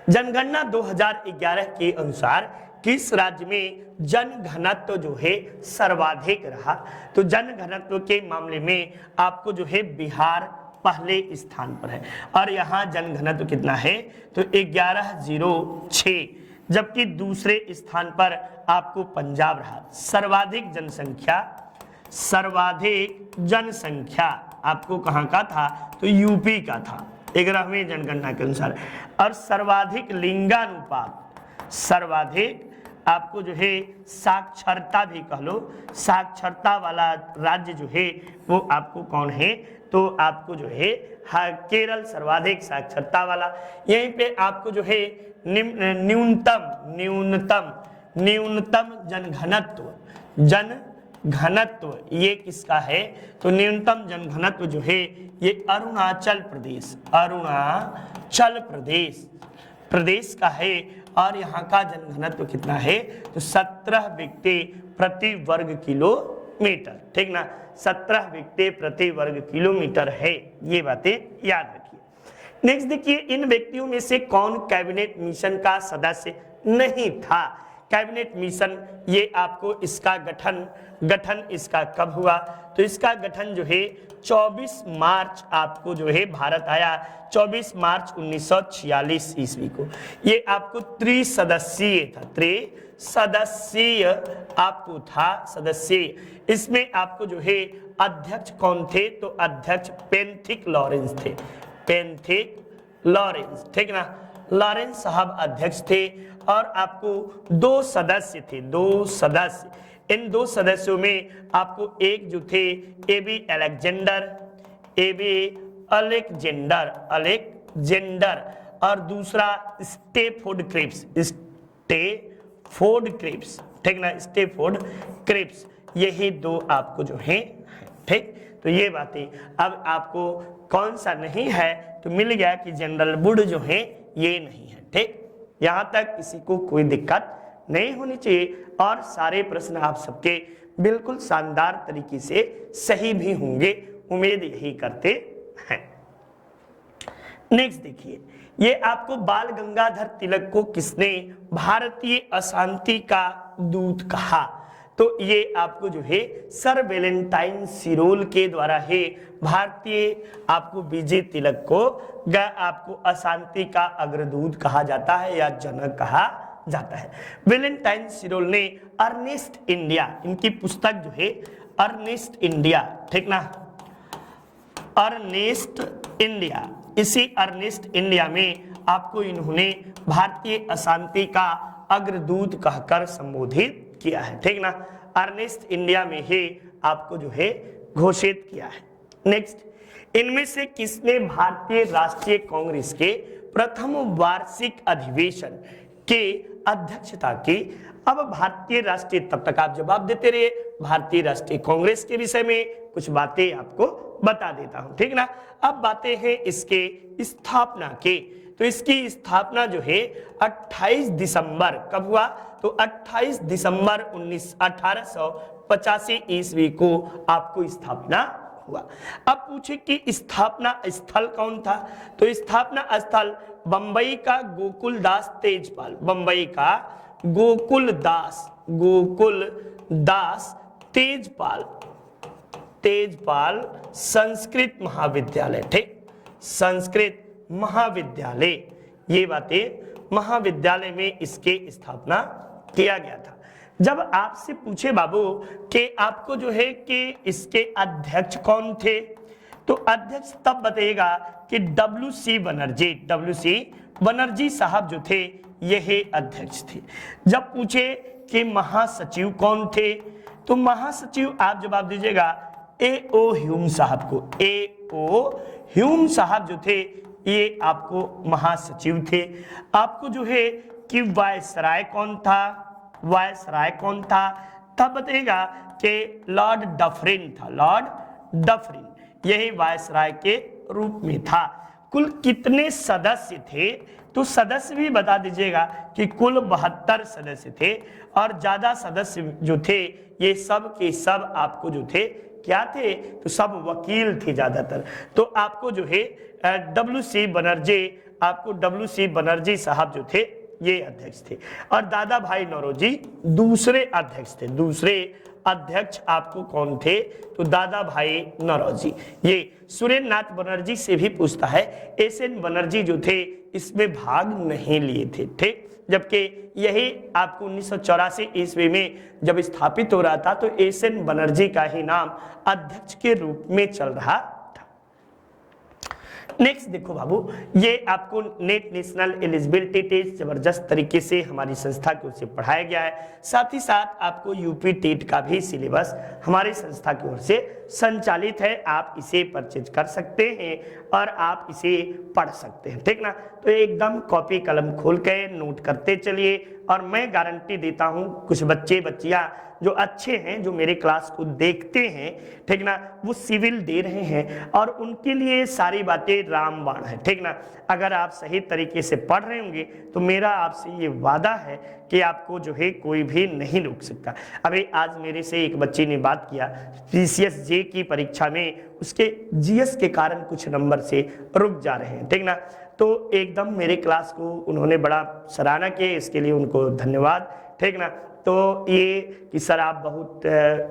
Speaker 1: जनगणना 2011 के अनुसार किस राज्य में जनघनत्व जो है सर्वाधिक रहा? तो जनघनत्व के मामले में आपको जो है बिहार पहले स्थान पर है और यहाँ जनघनत्व कितना है? तो 1106। जबकि दूसरे स्थान पर आपको पंजाब रहा। सर्वाधिक जनसंख्या आपको कहाँ का था? तो यूपी का था 11वें जनगणना के अनुसार। और सर्वाधिक लिंगानुपात, सर्वाधिक आपको जो है साक्षरता भी कह लो, साक्षरता वाला राज्य जो है वो आपको कौन है? तो आपको जो है केरल सर्वाधिक साक्षरता वाला। यहीं पे आपको जो है न्यूनतम जनघनत्व ये किसका है? तो न्यूनतम जनघनत्व जो है ये अरुणाचल प्रदेश का है। और यहाँ का जनघनत्व कितना है? तो 17 व्यक्ति प्रति वर्ग किलोमीटर, ठीक ना, 17 व्यक्ति प्रति वर्ग किलोमीटर है। ये बातें याद रखिए। नेक्स्ट देखिए, इन व्यक्तियों में से कौन कैबिनेट मिशन का सदस्य नहीं था? कैबिनेट मिशन ये आपको इसका गठन इसका कब हुआ? तो इसका गठन जो है 24 मार्च आपको जो है भारत आया 24 मार्च 1946 ईस्वी को। ये आपको त्रिसदस्यीय था, त्रिसदस्यीय आपको था सदस्य। इसमें आपको जो है अध्यक्ष कौन थे? तो अध्यक्ष पेंथिक लॉरेंस थे, पेंथिक लॉरेंस, ठीक ना, लॉरेंस साहब अध्यक्ष थे। और आपको 2 सदस्य थे, 2 सदस्य। इन 2 सदस्यों में आपको एक जो थे एबी अलेक्जेंडर और दूसरा स्टेफोर्ड क्रिप्स, ठीक ना, स्टेफोर्ड क्रिप्स। यही 2 आपको जो है, ठीक। तो ये बातें अब आपको कौन सा नहीं है? तो मिल गया कि जनरल वुड जो है ये नहीं है, ठीक। यहाँ तक किसी को कोई दिक्कत नहीं होनी चाहिए और सारे प्रश्न आप सबके बिल्कुल शानदार तरीके से सही भी होंगे, उम्मीद यही करते हैं। नेक्स्ट देखिए, ये आपको बाल गंगाधर तिलक को किसने भारतीय अशांति का दूत कहा? तो ये आपको जो है सर वेलेंटाइन सिरोल के द्वारा है भारतीय आपको विजय तिलक को आपको अशांति का अग्रदूत कहा जाता है या जनक कहा जाता है। वेलेंटाइन सिरोल ने अर्नेस्ट इंडिया, इनकी पुस्तक जो है अर्नेस्ट इंडिया, ठीक ना, अर्नेस्ट इंडिया, इसी अर्नेस्ट इंडिया में आपको इन्होंने भारतीय अशांति का अग्रदूत कहकर संबोधित किया है, ठीक ना। अर्नेस्ट इंडिया में ही आपको जो है घोषित किया है। नेक्स्ट, इनमें से किसने भारतीय राष्ट्रीय कांग्रेस के प्रथम वार्षिक अधिवेशन के अध्यक्षता की? अब भारतीय राष्ट्रीय, तब तक आप जवाब देते रहिए, भारतीय राष्ट्रीय कांग्रेस के विषय में कुछ बातें आपको बता देता हूं, ठीक ना। अब बातें हैं इसके स्थापना के, तो इसकी स्थापना जो है 28 दिसंबर कब हुआ? तो 28 दिसंबर 1885 ईस्वी को आपको स्थापना हुआ। अब पूछे कि स्थापना स्थल कौन था? तो स्थापना स्थल बंबई का गोकुलदास तेजपाल, बंबई का गोकुलदास तेजपाल संस्कृत महाविद्यालय, ठीक, संस्कृत महाविद्यालय, ये बातें महाविद्यालय में इसके स्थापना किया गया था। जब आपसे पूछे बाबू कि आपको जो है कि इसके अध्यक्ष कौन थे, तो अध्यक्ष तब बताइएगा कि WC बनर्जी साहब जो थे यही अध्यक्ष थे। जब पूछे कि महासचिव कौन थे, तो महासचिव आप जवाब दीजिएगा A.O. ह्यूम साहब को। A.O. ह्यूम साहब जो थे ये आपको महासचिव थे। आपको जो है कि वायसराय कौन था, तब बताइएगा कि लॉर्ड डफरिन था, लॉर्ड डफरिन यही वायसराय के रूप में था। कुल कितने सदस्य थे, तो सदस्य भी बता दीजिएगा कि कुल 72 सदस्य थे, और ज्यादा सदस्य जो थे ये सब के सब आपको जो थे क्या थे, तो सब वकील थे ज्यादातर। तो आपको जो है WC बनर्जी साहब जो थे ये अध्यक्ष थे, और दादा भाई नौरोजी दूसरे अध्यक्ष थे। दूसरे अध्यक्ष आपको कौन थे, तो दादा भाई नौरोजी। ये सुरेंद्र नाथ बनर्जी से भी पूछता है, SN बनर्जी जो थे इसमें भाग नहीं लिए थे, ठीक, जबकि यही आपको 1984 ईस्वी में जब स्थापित हो रहा था तो SN बनर्जी का ही नाम अध्यक्ष के रूप में चल रहा था। नेक्स्ट देखो बाबू, ये आपको नेट नेशनल एलिजिबिलिटी टेस्ट जबरदस्त तरीके से हमारी संस्था की ओर से पढ़ाया गया है। साथ ही साथ आपको यूपी टेट का भी सिलेबस हमारी संस्था की ओर से संचालित है। आप इसे परचेज कर सकते हैं और आप इसे पढ़ सकते हैं, ठीक ना। तो एकदम कॉपी कलम खोल के नोट करते चलिए, और मैं गारंटी देता हूं कुछ बच्चे बच्चियां जो अच्छे हैं, जो मेरे क्लास को देखते हैं, ठीक ना, वो सिविल दे रहे हैं और उनके लिए सारी बातें रामबाण है, ठीक ना। अगर आप सही तरीके से पढ़ रहे होंगे तो मेरा आपसे ये वादा है कि आपको जो है कोई भी नहीं रोक सकता। अभी आज मेरे से एक बच्ची ने बात किया PCS जे की परीक्षा में उसके GS के कारण कुछ नंबर से रुक जा रहे हैं, ठीक ना। तो एकदम मेरे क्लास को उन्होंने बड़ा सराहना किया, इसके लिए उनको धन्यवाद, ठीक ना। तो ये कि सर आप बहुत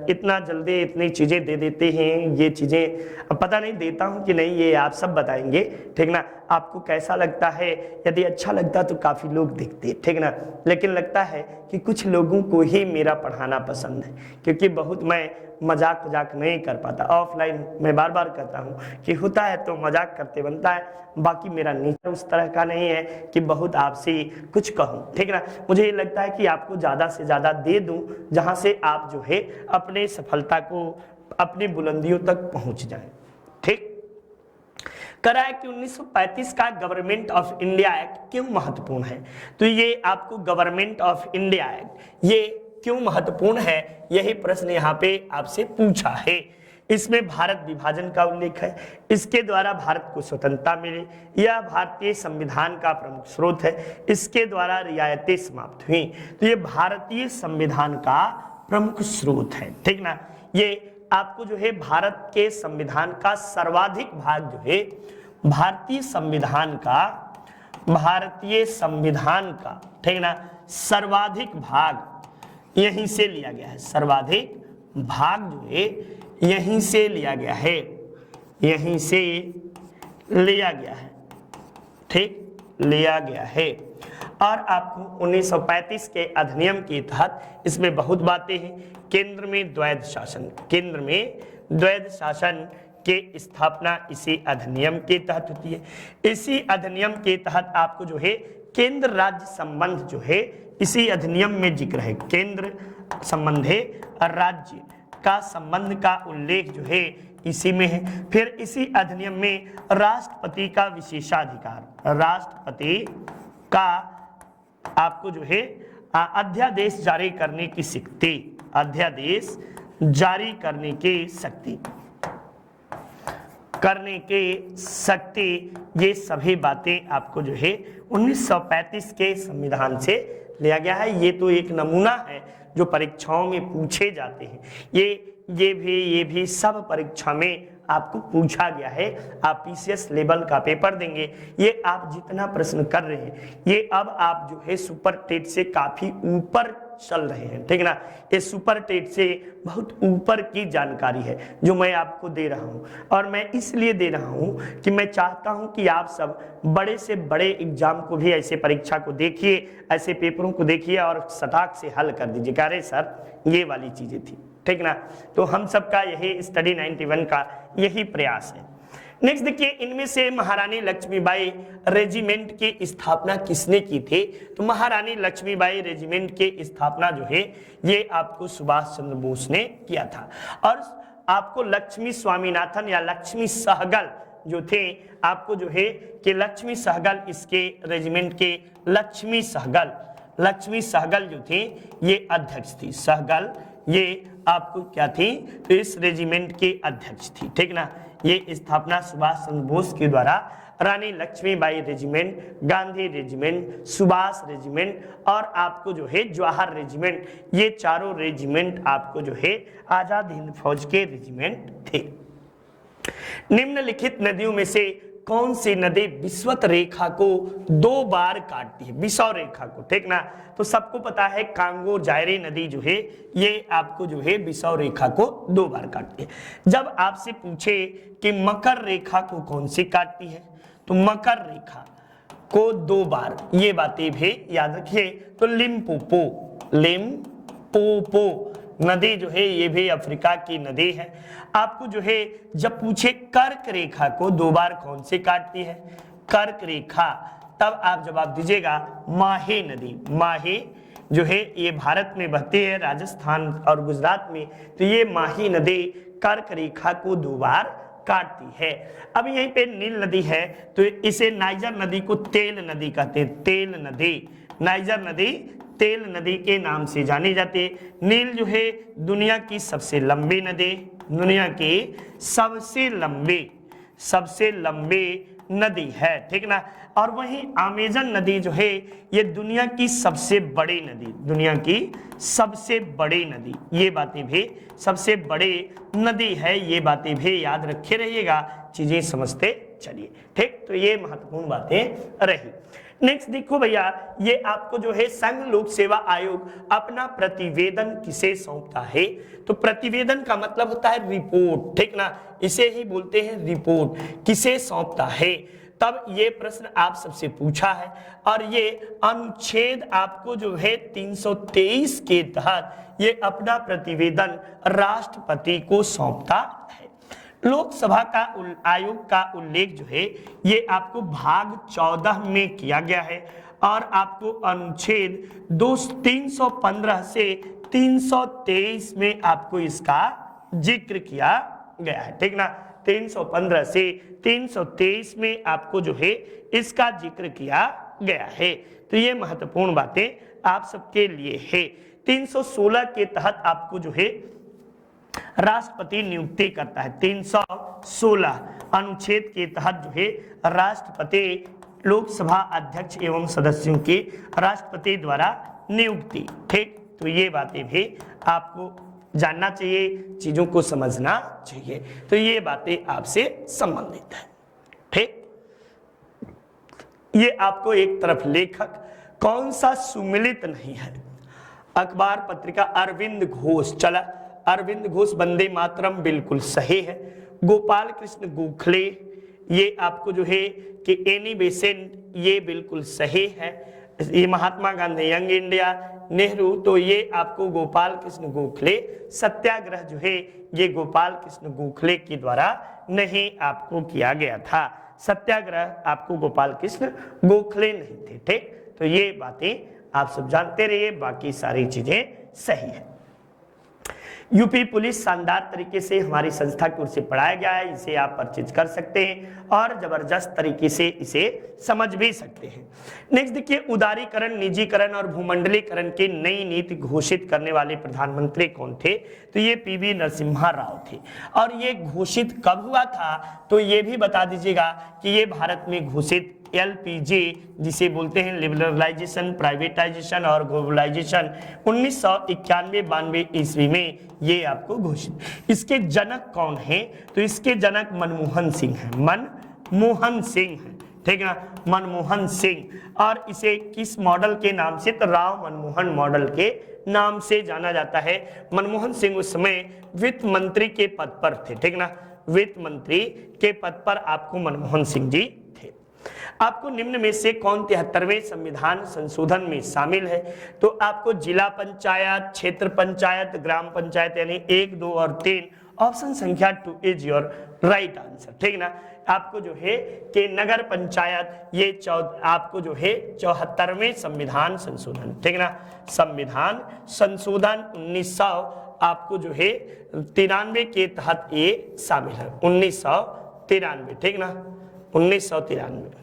Speaker 1: इतना जल्दी इतनी चीज़ें दे देते हैं, ये चीज़ें अब पता नहीं देता हूँ कि नहीं, ये आप सब बताएंगे, ठीक ना। आपको कैसा लगता है? यदि अच्छा लगता तो काफ़ी लोग देखते, ठीक ना, लेकिन लगता है कि कुछ लोगों को ही मेरा पढ़ाना पसंद है, क्योंकि बहुत मैं मजाक नहीं कर पाता। ऑफलाइन मैं बार बार कहता हूँ कि होता है तो मजाक करते बनता है, बाकी मेरा नेचर उस तरह का नहीं है कि बहुत आपसे कुछ कहूँ, ठीक ना। मुझे ये लगता है कि आपको ज़्यादा से ज़्यादा दे दूँ, जहाँ से आप जो है अपने सफलता को, अपनी बुलंदियों तक पहुँच जाएं, ठीक। करा है कि 1935 का गवर्नमेंट ऑफ इंडिया एक्ट क्यों महत्वपूर्ण है? तो ये आपको गवर्नमेंट ऑफ इंडिया एक्ट ये क्यों महत्वपूर्ण है, यही प्रश्न यहाँ पे आपसे पूछा है। इसमें भारत विभाजन का उल्लेख है, इसके द्वारा भारत को स्वतंत्रता मिली, यह भारतीय संविधान का प्रमुख स्रोत है, इसके द्वारा रियायतें समाप्त हुई। तो ये भारतीय संविधान का प्रमुख स्रोत है, ठीक ना। ये आपको जो है भारत के संविधान का सर्वाधिक भाग जो है भारतीय संविधान का, ठीक ना, सर्वाधिक भाग यहीं से लिया गया है। सर्वाधिक भाग जो है यहीं से लिया गया है, यहीं से लिया गया है, ठीक, लिया गया है। और आपको 1935 के अधिनियम के तहत इसमें बहुत बातें हैं। केंद्र में द्वैध शासन, केंद्र में द्वैध शासन के स्थापना इसी अधिनियम के तहत होती है। इसी अधिनियम के तहत आपको जो है केंद्र राज्य संबंध जो है इसी अधिनियम में जिक्र है। केंद्र संबंधे राज्य का संबंध का उल्लेख जो है इसी में है। फिर इसी अधिनियम में राष्ट्रपति का विशेषाधिकार, राष्ट्रपति का आपको जो है अध्यादेश जारी करने की शक्ति, अध्यादेश जारी करने की शक्ति, ये सभी बातें आपको जो है 1935 के संविधान से लिया गया है। ये तो एक नमूना है जो परीक्षाओं में पूछे जाते हैं। ये भी सब परीक्षा में आपको पूछा गया है। आप पीसीएस लेवल का पेपर देंगे, ये आप जितना प्रश्न कर रहे हैं ये अब आप जो है सुपर टेट से काफी ऊपर चल रहे हैं, ठीक ना। ये सुपर टेट से बहुत ऊपर की जानकारी है जो मैं आपको दे रहा हूं, और मैं इसलिए दे रहा हूं कि मैं चाहता हूं कि आप सब बड़े से बड़े एग्जाम को भी, ऐसे परीक्षा को देखिए, ऐसे पेपरों को देखिए और सटाक से हल कर दीजिए। अरे सर ये वाली चीजें थी, ठीक ना। तो हम सबका यही स्टडी 91 का यही प्रयास है। नेक्स्ट देखिए, इनमें से महारानी लक्ष्मीबाई रेजिमेंट की स्थापना किसने की थी? तो महारानी लक्ष्मीबाई रेजिमेंट की स्थापना जो है ये आपको सुभाष चंद्र बोस ने किया था। और आपको लक्ष्मी स्वामीनाथन या लक्ष्मी सहगल जो थे, आपको जो है कि लक्ष्मी सहगल इसके रेजिमेंट के लक्ष्मी सहगल जो थे ये अध्यक्ष थी। सहगल ये आपको क्या थी? तो इस रेजिमेंट के अध्यक्ष थी, ठीक ना। ये स्थापना सुभाष चंद्र बोस के द्वारा Rani Lakshmibai regiment, Gandhi regiment, Subhash regiment और आपको जो है जवाहर रेजिमेंट, ये चारों रेजिमेंट आपको जो है आजाद हिंद फौज के रेजिमेंट थे। निम्नलिखित नदियों में से कौन सी नदी विषुवत रेखा को 2 बार काटती है? विषुव रेखा को, ठीक ना। तो सबको पता है कांगो जायरे नदी जो है ये आपको जो है विषुव रेखा को 2 बार काटती है। जब आपसे पूछे कि मकर रेखा को कौन सी काटती है, तो मकर रेखा को 2 बार, ये बातें भी याद रखिए। तो लिम्पोपो नदी जो है ये भी अफ्रीका की नदी है। आपको जो है जब पूछे कर्क रेखा को 2 बार कौन से काटती है, कर्क रेखा, तब आप जवाब दीजिएगा माहे नदी। माहे जो है ये भारत में बहती है, राजस्थान और गुजरात में। तो ये माही नदी कर्क रेखा को 2 बार काटती है। अब यहीं पे नील नदी है, तो इसे नाइजर नदी को तेल नदी कहते हैं। तेल नदी, नाइजर नदी तेल नदी के नाम से जानी जाती है। नील जो है दुनिया की सबसे लंबी नदी, दुनिया की सबसे लंबी नदी है, ठीक ना। और वहीं अमेजन नदी जो है ये दुनिया की सबसे बड़ी नदी, दुनिया की सबसे बड़ी नदी, ये बातें भी सबसे बड़ी नदी है, ये बातें भी याद रखे रहिएगा, चीजें समझते चलिए, ठीक। तो ये महत्वपूर्ण बातें रही। नेक्स्ट देखो भैया, ये आपको जो है संघ लोक सेवा आयोग अपना प्रतिवेदन किसे सौंपता है? तो प्रतिवेदन का मतलब होता है रिपोर्ट, ठीक ना, इसे ही बोलते हैं रिपोर्ट। किसे सौंपता है? तब ये प्रश्न आप सबसे पूछा है, और ये अनुच्छेद आपको जो है 323 के तहत ये अपना प्रतिवेदन राष्ट्रपति को सौंपता है। लोकसभा का आयोग का उल्लेख जो है ये आपको भाग 14 में किया गया है, और आपको अनुच्छेद 315 से 323 में आपको इसका जिक्र किया गया है, ठीक ना। 315 से 323 में आपको जो है इसका जिक्र किया गया है। तो ये महत्वपूर्ण बातें आप सबके लिए है। 316 के तहत आपको जो है राष्ट्रपति नियुक्ति करता है। 316 अनुच्छेद के तहत जो है राष्ट्रपति लोकसभा अध्यक्ष एवं सदस्यों की राष्ट्रपति द्वारा नियुक्ति, ठीक। तो ये बातें भी आपको जानना चाहिए, चीजों को समझना चाहिए। तो ये बातें आपसे संबंधित है, ठीक। ये आपको एक तरफ लेखक कौन सा सुमिलित नहीं है? अखबार पत्रिका अरविंद घोष, चला अरविंद घोष वंदे मातरम बिल्कुल सही है। गोपाल कृष्ण गोखले, ये आपको जो है कि एनी बेसेंट, ये बिल्कुल सही है। ये महात्मा गांधी यंग इंडिया, नेहरू तो ये आपको गोपाल कृष्ण गोखले, सत्याग्रह जो है ये गोपाल कृष्ण गोखले के द्वारा नहीं आपको किया गया था, सत्याग्रह आपको गोपाल कृष्ण गोखले नहीं थे। ठीक, तो ये बातें आप सब जानते रहिए, बाकी सारी चीजें सही है। यूपी पुलिस शानदार तरीके से हमारी संस्था की ओर से पढ़ाया गया है, इसे आप परचेज कर सकते हैं और जबरदस्त तरीके से इसे समझ भी सकते हैं। नेक्स्ट देखिए, उदारीकरण, निजीकरण और भूमंडलीकरण की नई नीति घोषित करने वाले प्रधानमंत्री कौन थे? तो ये पीवी नरसिम्हा राव थे। और ये घोषित कब हुआ था तो ये भी बता दीजिएगा कि ये भारत में घोषित LPG जिसे बोलते हैं लिबरलाइजेशन, प्राइवेटाइजेशन और ग्लोबलाइजेशन 1991-92 ईस्वी में ये आपको घोषित। इसके जनक कौन है? तो इसके जनक मनमोहन सिंह हैं, मनमोहन सिंह हैं, ठीक है ना, मनमोहन सिंह। और इसे किस मॉडल के नाम से? तो राव मनमोहन मॉडल के नाम से जाना जाता है। मनमोहन सिंह उस समय वित्त मंत्री के पद पर थे, ठीक ना, वित्त मंत्री के पद पर आपको मनमोहन सिंह जी थे। आपको निम्न में से कौन 73वें संविधान संशोधन में शामिल है? तो आपको जिला पंचायत, क्षेत्र पंचायत, ग्राम पंचायत यानी 1, 2 और 3, ऑप्शन संख्या 2 इज योर राइट आंसर, ठीक ना। आपको जो है कि नगर पंचायत ये आपको जो है 74वें संविधान संशोधन, ठीक ना, संविधान संशोधन 1900 आपको जो है 93 के तहत ये शामिल है, 1993, ठीक ना, 1993।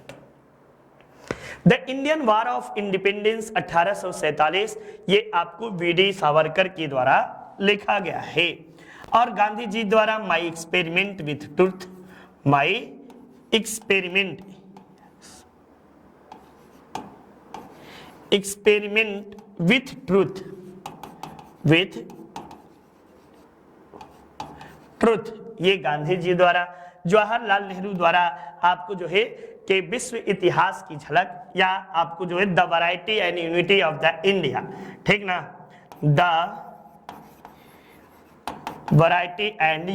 Speaker 1: The Indian war of independence 1847 ये आपको वीडी सावरकर के द्वारा लिखा गया है। और गांधी जी द्वारा my experiment with truth, my experiment with truth, ये गांधी जी द्वारा, जवाहरलाल नेहरू द्वारा आपको जो है कि विश्व इतिहास की झलक या आपको जो है the variety and unity of the India, ठीक ना, the variety and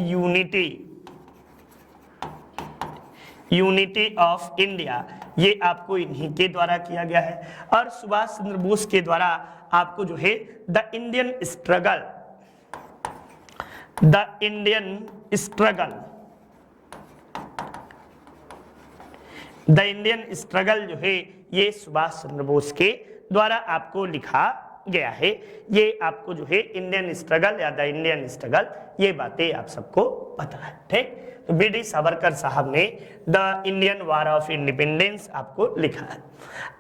Speaker 1: unity of India ये आपको इन्हीं के द्वारा किया गया है। और सुभाष चंद्र बोस के द्वारा आपको जो है द इंडियन स्ट्रगल जो है ये सुभाष चंद्र बोस के द्वारा आपको लिखा गया है। ये आपको जो है इंडियन स्ट्रगल या द इंडियन स्ट्रगल ये बातें आप सबको पता है, ठीक। तो बीडी सावरकर साहब ने the Indian war of independence आपको लिखा है।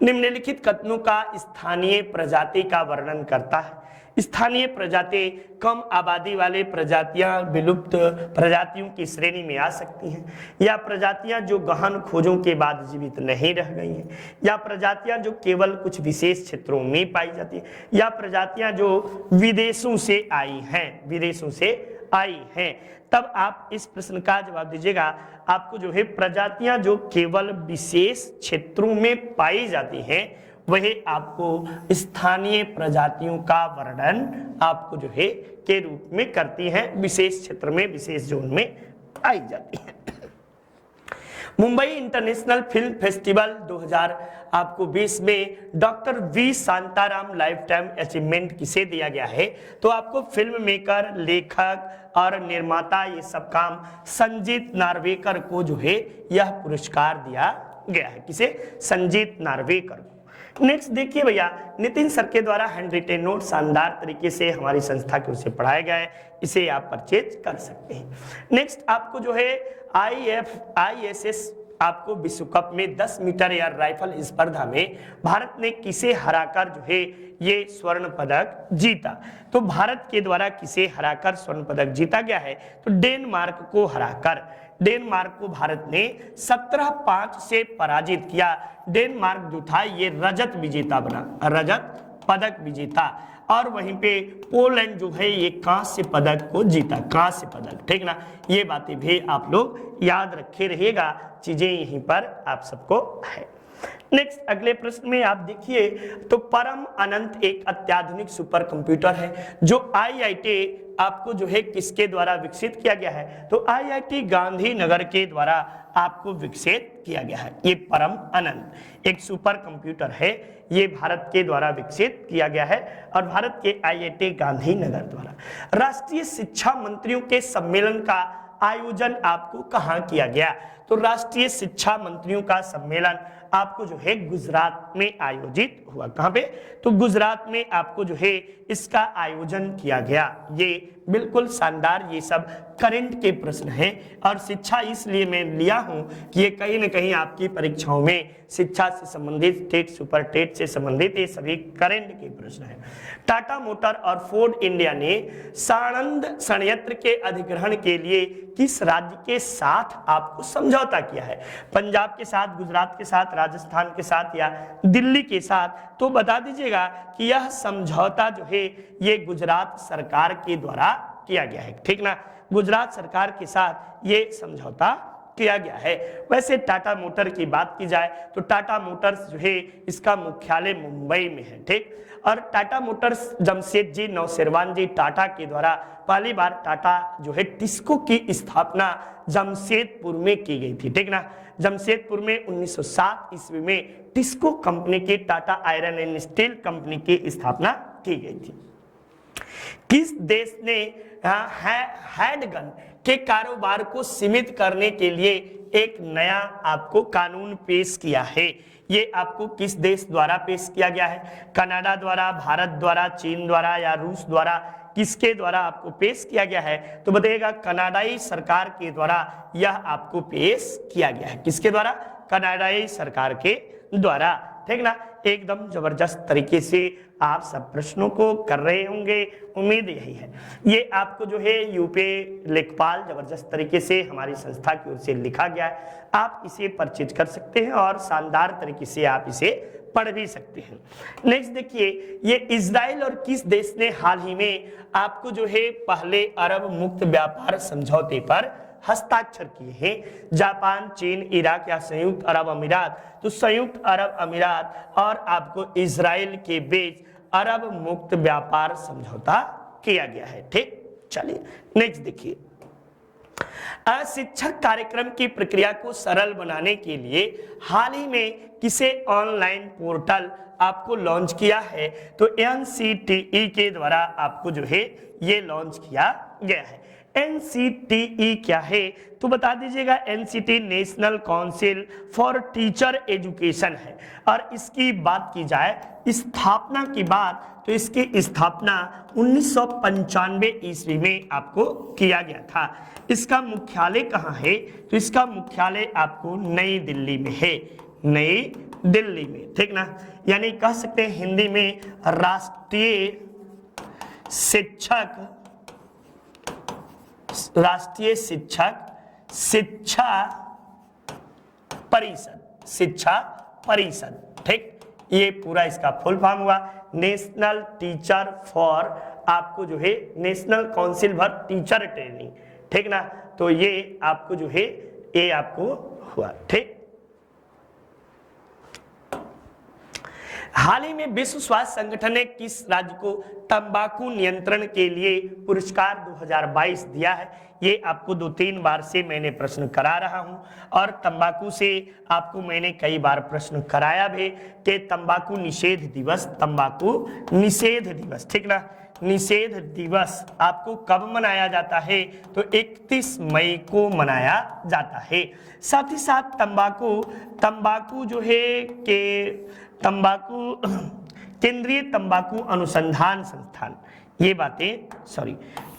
Speaker 1: निम्नलिखित कथनों का स्थानीय प्रजाति का वर्णन करता है। स्थानीय प्रजाति कम आबादी वाले प्रजातियां विलुप्त प्रजातियों की श्रेणी में आ सकती हैं, या प्रजातियां जो गहन खोजों के बाद जीवित नहीं रह गई हैं, या प्रजातियां जो केवल कुछ विशेष क्षेत्रों में पाई जाती हैं, या प्रजातियां जो विदेशों से आई हैं। तब आप इस प्रश्न का जवाब दीजिएगा। आपको जो है प्रजातियां जो केवल विशेष क्षेत्रों में पाई जाती हैं वही आपको स्थानीय प्रजातियों का वर्णन आपको जो है के रूप में करती हैं, विशेष क्षेत्र में, विशेष जोन में पाई जाती हैं। मुंबई इंटरनेशनल फिल्म फेस्टिवल 2020 में doctor V Shantaram life time achievement किसे दिया गया है? तो आपको फिल्म मेकर, लेखक और निर्माता ये सब काम संजीत नार्वेकर को जो है यह पुरस्कार दिया गया है। किसे? संजीत नार्वेकर को। नेक्स्ट देखिए भैया, नितिन सर के द्वारा हैंड रिटेन नोट शानदार तरीके से हमारी संस्था की ओर से पढ़ाया गया है, इसे आप परचेज कर सकते हैं। नेक्स्ट आपको जो है ISS आपको विश्व कप में 10 मीटर एयर राइफल स्पर्धा में भारत ने किसे हराकर जो है ये स्वर्ण पदक जीता? तो भारत के द्वारा किसे हराकर स्वर्ण पदक जीता गया है? तो डेनमार्क को हराकर। डेनमार्क को भारत ने 17-5 से पराजित किया। डेनमार्क जो था ये रजत विजेता बना, रजत पदक विजेता। और वहीं पे पोलैंड जो है ये कांस्य पदक को जीता, कांस्य पदक, ठीक ना। ये बातें भी आप लोग याद रखे रहिएगा, चीजें यहीं पर आप सबको है। नेक्स्ट अगले प्रश्न में आप देखिए तो परम अनंत एक अत्याधुनिक सुपर कंप्यूटर है जो आईआईटी आपको जो है किसके द्वारा विकसित किया गया है, तो आईआईटी गांधीनगर के द्वारा आपको विकसित किया गया है। ये परम अनंत एक सुपर कंप्यूटर है, ये भारत के द्वारा विकसित किया गया है और भारत के आईआईटी गांधीनगर द्वारा। राष्ट्रीय शिक्षा मंत्रियों के सम्मेलन का आयोजन आपको कहां किया गया, तो राष्ट्रीय शिक्षा मंत्रियों का सम्मेलन आपको जो है गुजरात में आयोजित हुआ। कहां पे, तो गुजरात में आपको जो है इसका आयोजन किया गया। ये बिल्कुल शानदार, ये सब करंट के प्रश्न हैं और शिक्षा इसलिए मैं लिया हूं कि ये कहीं ना कहीं आपकी परीक्षाओं में शिक्षा से संबंधित, टेट सुपर टेट से संबंधित ये सभी करंट के प्रश्न हैं। टाटा मोटर और फोर्ड इंडिया ने साणंद संयंत्र के अधिग्रहण के लिए किस राज्य के साथ आपको समझौता किया है, पंजाब के साथ, गुजरात के साथ, राजस्थान के साथ या दिल्ली के साथ, तो बता दीजिएगा कि यह समझौता जो है ये गुजरात सरकार के द्वारा किया गया है। ठीक ना, गुजरात सरकार के साथ ये समझौता किया गया है। वैसे टाटा मोटर की बात की जाए तो टाटा मोटर्स जो है इसका मुख्यालय मुंबई में है। ठीक, और टाटा मोटर्स जमशेदजी नौशेरवान जी टाटा के द्वारा पहली बार टाटा जो है टिस्को की स्थापना जमशेदपुर में की गई थी। ठीक ना, जमशेदपुर में 1907 ईस्वी में टिस्को कंपनी की, Tata iron and steel company की स्थापना की गई थी। किस देश ने हैंडगन के कारोबार को सीमित करने के लिए एक नया आपको कानून पेश किया है, ये आपको किस देश द्वारा पेश किया गया है, कनाडा द्वारा, भारत द्वारा, चीन द्वारा या रूस द्वारा, किसके द्वारा आपको पेश किया गया है, तो बताइएगा कनाडाई सरकार के द्वारा यह आपको पेश किया गया है। किसके द्वारा, कनाडाई सरकार के द्वारा। ठीक ना, एकदम जबरदस्त तरीके से आप सब प्रश्नों को कर रहे होंगे, उम्मीद यही है। ये आपको जो है यूपी लेखपाल जबरदस्त तरीके से हमारी संस्था की ओर से लिखा गया है, आप इसे परचेज कर सकते हैं और शानदार तरीके से आप इसे पढ़ भी सकते हैं। नेक्स्ट देखिए, ये इजराइल और किस देश ने हाल ही में आपको जो है पहले अरब मुक्त व्यापार समझौते पर हस्ताक्षर किए हैं, जापान, चीन, इराक या संयुक्त अरब अमीरात, तो संयुक्त अरब अमीरात और आपको इजराइल के बीच अरब मुक्त व्यापार समझौता किया गया है। ठीक, चलिए नेक्स्ट देखिए, शिक्षक कार्यक्रम की प्रक्रिया को सरल बनाने के लिए हाल ही में किसे ऑनलाइन पोर्टल आपको लॉन्च किया है, तो NCTE के द्वारा आपको जो है ये लॉन्च किया गया है। NCTE क्या है, तो बता दीजिएगा, NCT national council for teacher education है और इसकी बात की जाए स्थापना की बात, तो इसकी स्थापना 1995 ईस्वी में आपको किया गया था। इसका मुख्यालय कहाँ है, तो इसका मुख्यालय आपको नई दिल्ली में है, नई दिल्ली में। ठीक ना, यानी कह सकते हैं हिंदी में राष्ट्रीय शिक्षक शिक्षा परिषद। ठीक, ये पूरा इसका फुल फॉर्म हुआ, नेशनल टीचर फॉर आपको जो है national council for teacher training. ठीक ना, तो ये आपको जो है ये आपको हुआ। ठीक, हाल ही में विश्व स्वास्थ्य संगठन ने किस राज्य को तंबाकू नियंत्रण के लिए पुरस्कार 2022 दिया है, ये आपको 2-3 बार से मैंने प्रश्न करा रहा हूं और तंबाकू से आपको मैंने कई बार प्रश्न कराया भी कि तंबाकू निषेध दिवस, तंबाकू निषेध दिवस। ठीक ना, निषेध दिवस आपको कब मनाया जाता है, तो 31 मई को मनाया जाता है। साथ ही साथ तंबाकू जो है कि केंद्रीय तंबाकू अनुसंधान संस्थान, ये बातें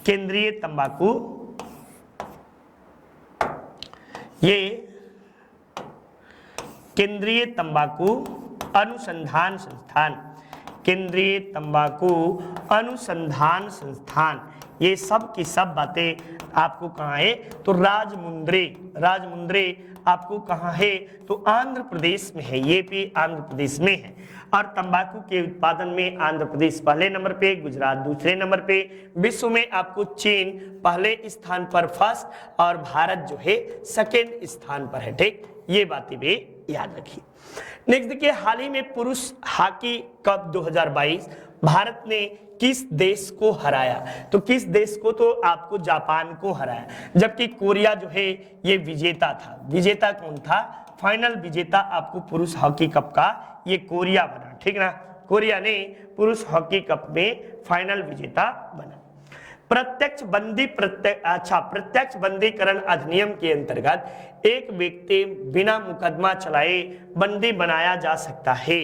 Speaker 1: केंद्रीय तंबाकू अनुसंधान संस्थान, केंद्रीय तंबाकू अनुसंधान संस्थान, ये सब की सब बातें आपको कहाँ है, तो राजमुंद्री आपको कहाँ है, तो आंध्र प्रदेश में है, ये भी आंध्र प्रदेश में है। और तंबाकू के उत्पादन में आंध्र प्रदेश पहले नंबर पे, गुजरात दूसरे नंबर पे, विश्व में आपको चीन पहले स्थान पर फर्स्ट और भारत जो है सेकेंड स्थान पर है। ठीक, ये बातें भी याद रखिए। नेक्स्ट देखिए, हाल ही में पुरुष हॉकी कप 2022 भारत ने किस देश को हराया? तो किस देश को? तो आपको जापान को हराया, जबकि कोरिया जो है ये विजेता था। विजेता कौन था? फाइनल विजेता आपको पुरुष हॉकी कप का ये कोरिया बना, ठीक ना। कोरिया ने पुरुष हॉकी कप में फाइनल विजेता बना। प्रत्यक्ष बंदीकरण अधिनियम के अंतर्गत एक व्यक्ति बिना मुकदमा चलाए बंदी बनाया जा सकता है।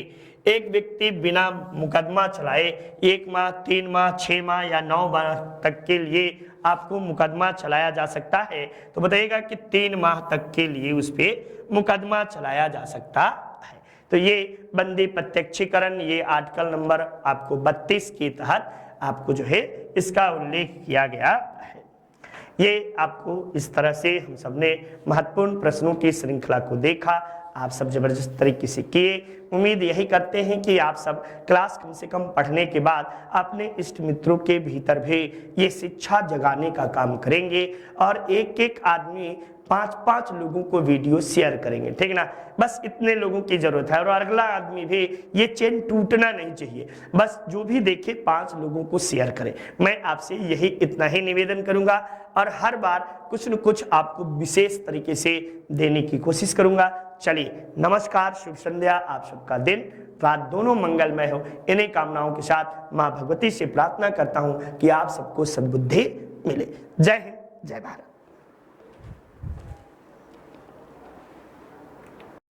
Speaker 1: एक व्यक्ति बिना मुकदमा चलाए 1 माह, 3 माह, 6 माह या 9 माह तक के लिए आपको मुकदमा चलाया जा सकता है। तो बताइएगा कि 3 माह तक के लिए उस पर मुकदमा चलाया जा सकता है। तो ये बंदी प्रत्यक्षीकरण, ये आर्टिकल नंबर आपको 32 के तहत आपको जो है इसका उल्लेख किया गया है। ये आपको इस तरह से हम सबने महत्वपूर्ण प्रश्नों की श्रृंखला को देखा, आप सब जबरदस्त तरीके से किए। उम्मीद यही करते हैं कि आप सब क्लास कम से कम पढ़ने के बाद अपने इष्ट मित्रों के भीतर भी ये शिक्षा जगाने का काम करेंगे और एक एक आदमी 5-5 लोगों को वीडियो शेयर करेंगे, ठीक ना। बस इतने लोगों की जरूरत है और अगला आदमी भी, ये चेन टूटना नहीं चाहिए। बस जो भी देखे 5 लोगों को शेयर करें। मैं आपसे यही इतना ही निवेदन करूंगा और हर बार कुछ न कुछ आपको विशेष तरीके से देने की कोशिश करूंगा। चलिए, नमस्कार, शुभ संध्या। आप सबका दिन रात दोनों मंगलमय हो। इन्हीं कामनाओं के साथ माँ भगवती से प्रार्थना करता हूं कि आप सबको सद्बुद्धि मिले। जय हिंद, जय भारत।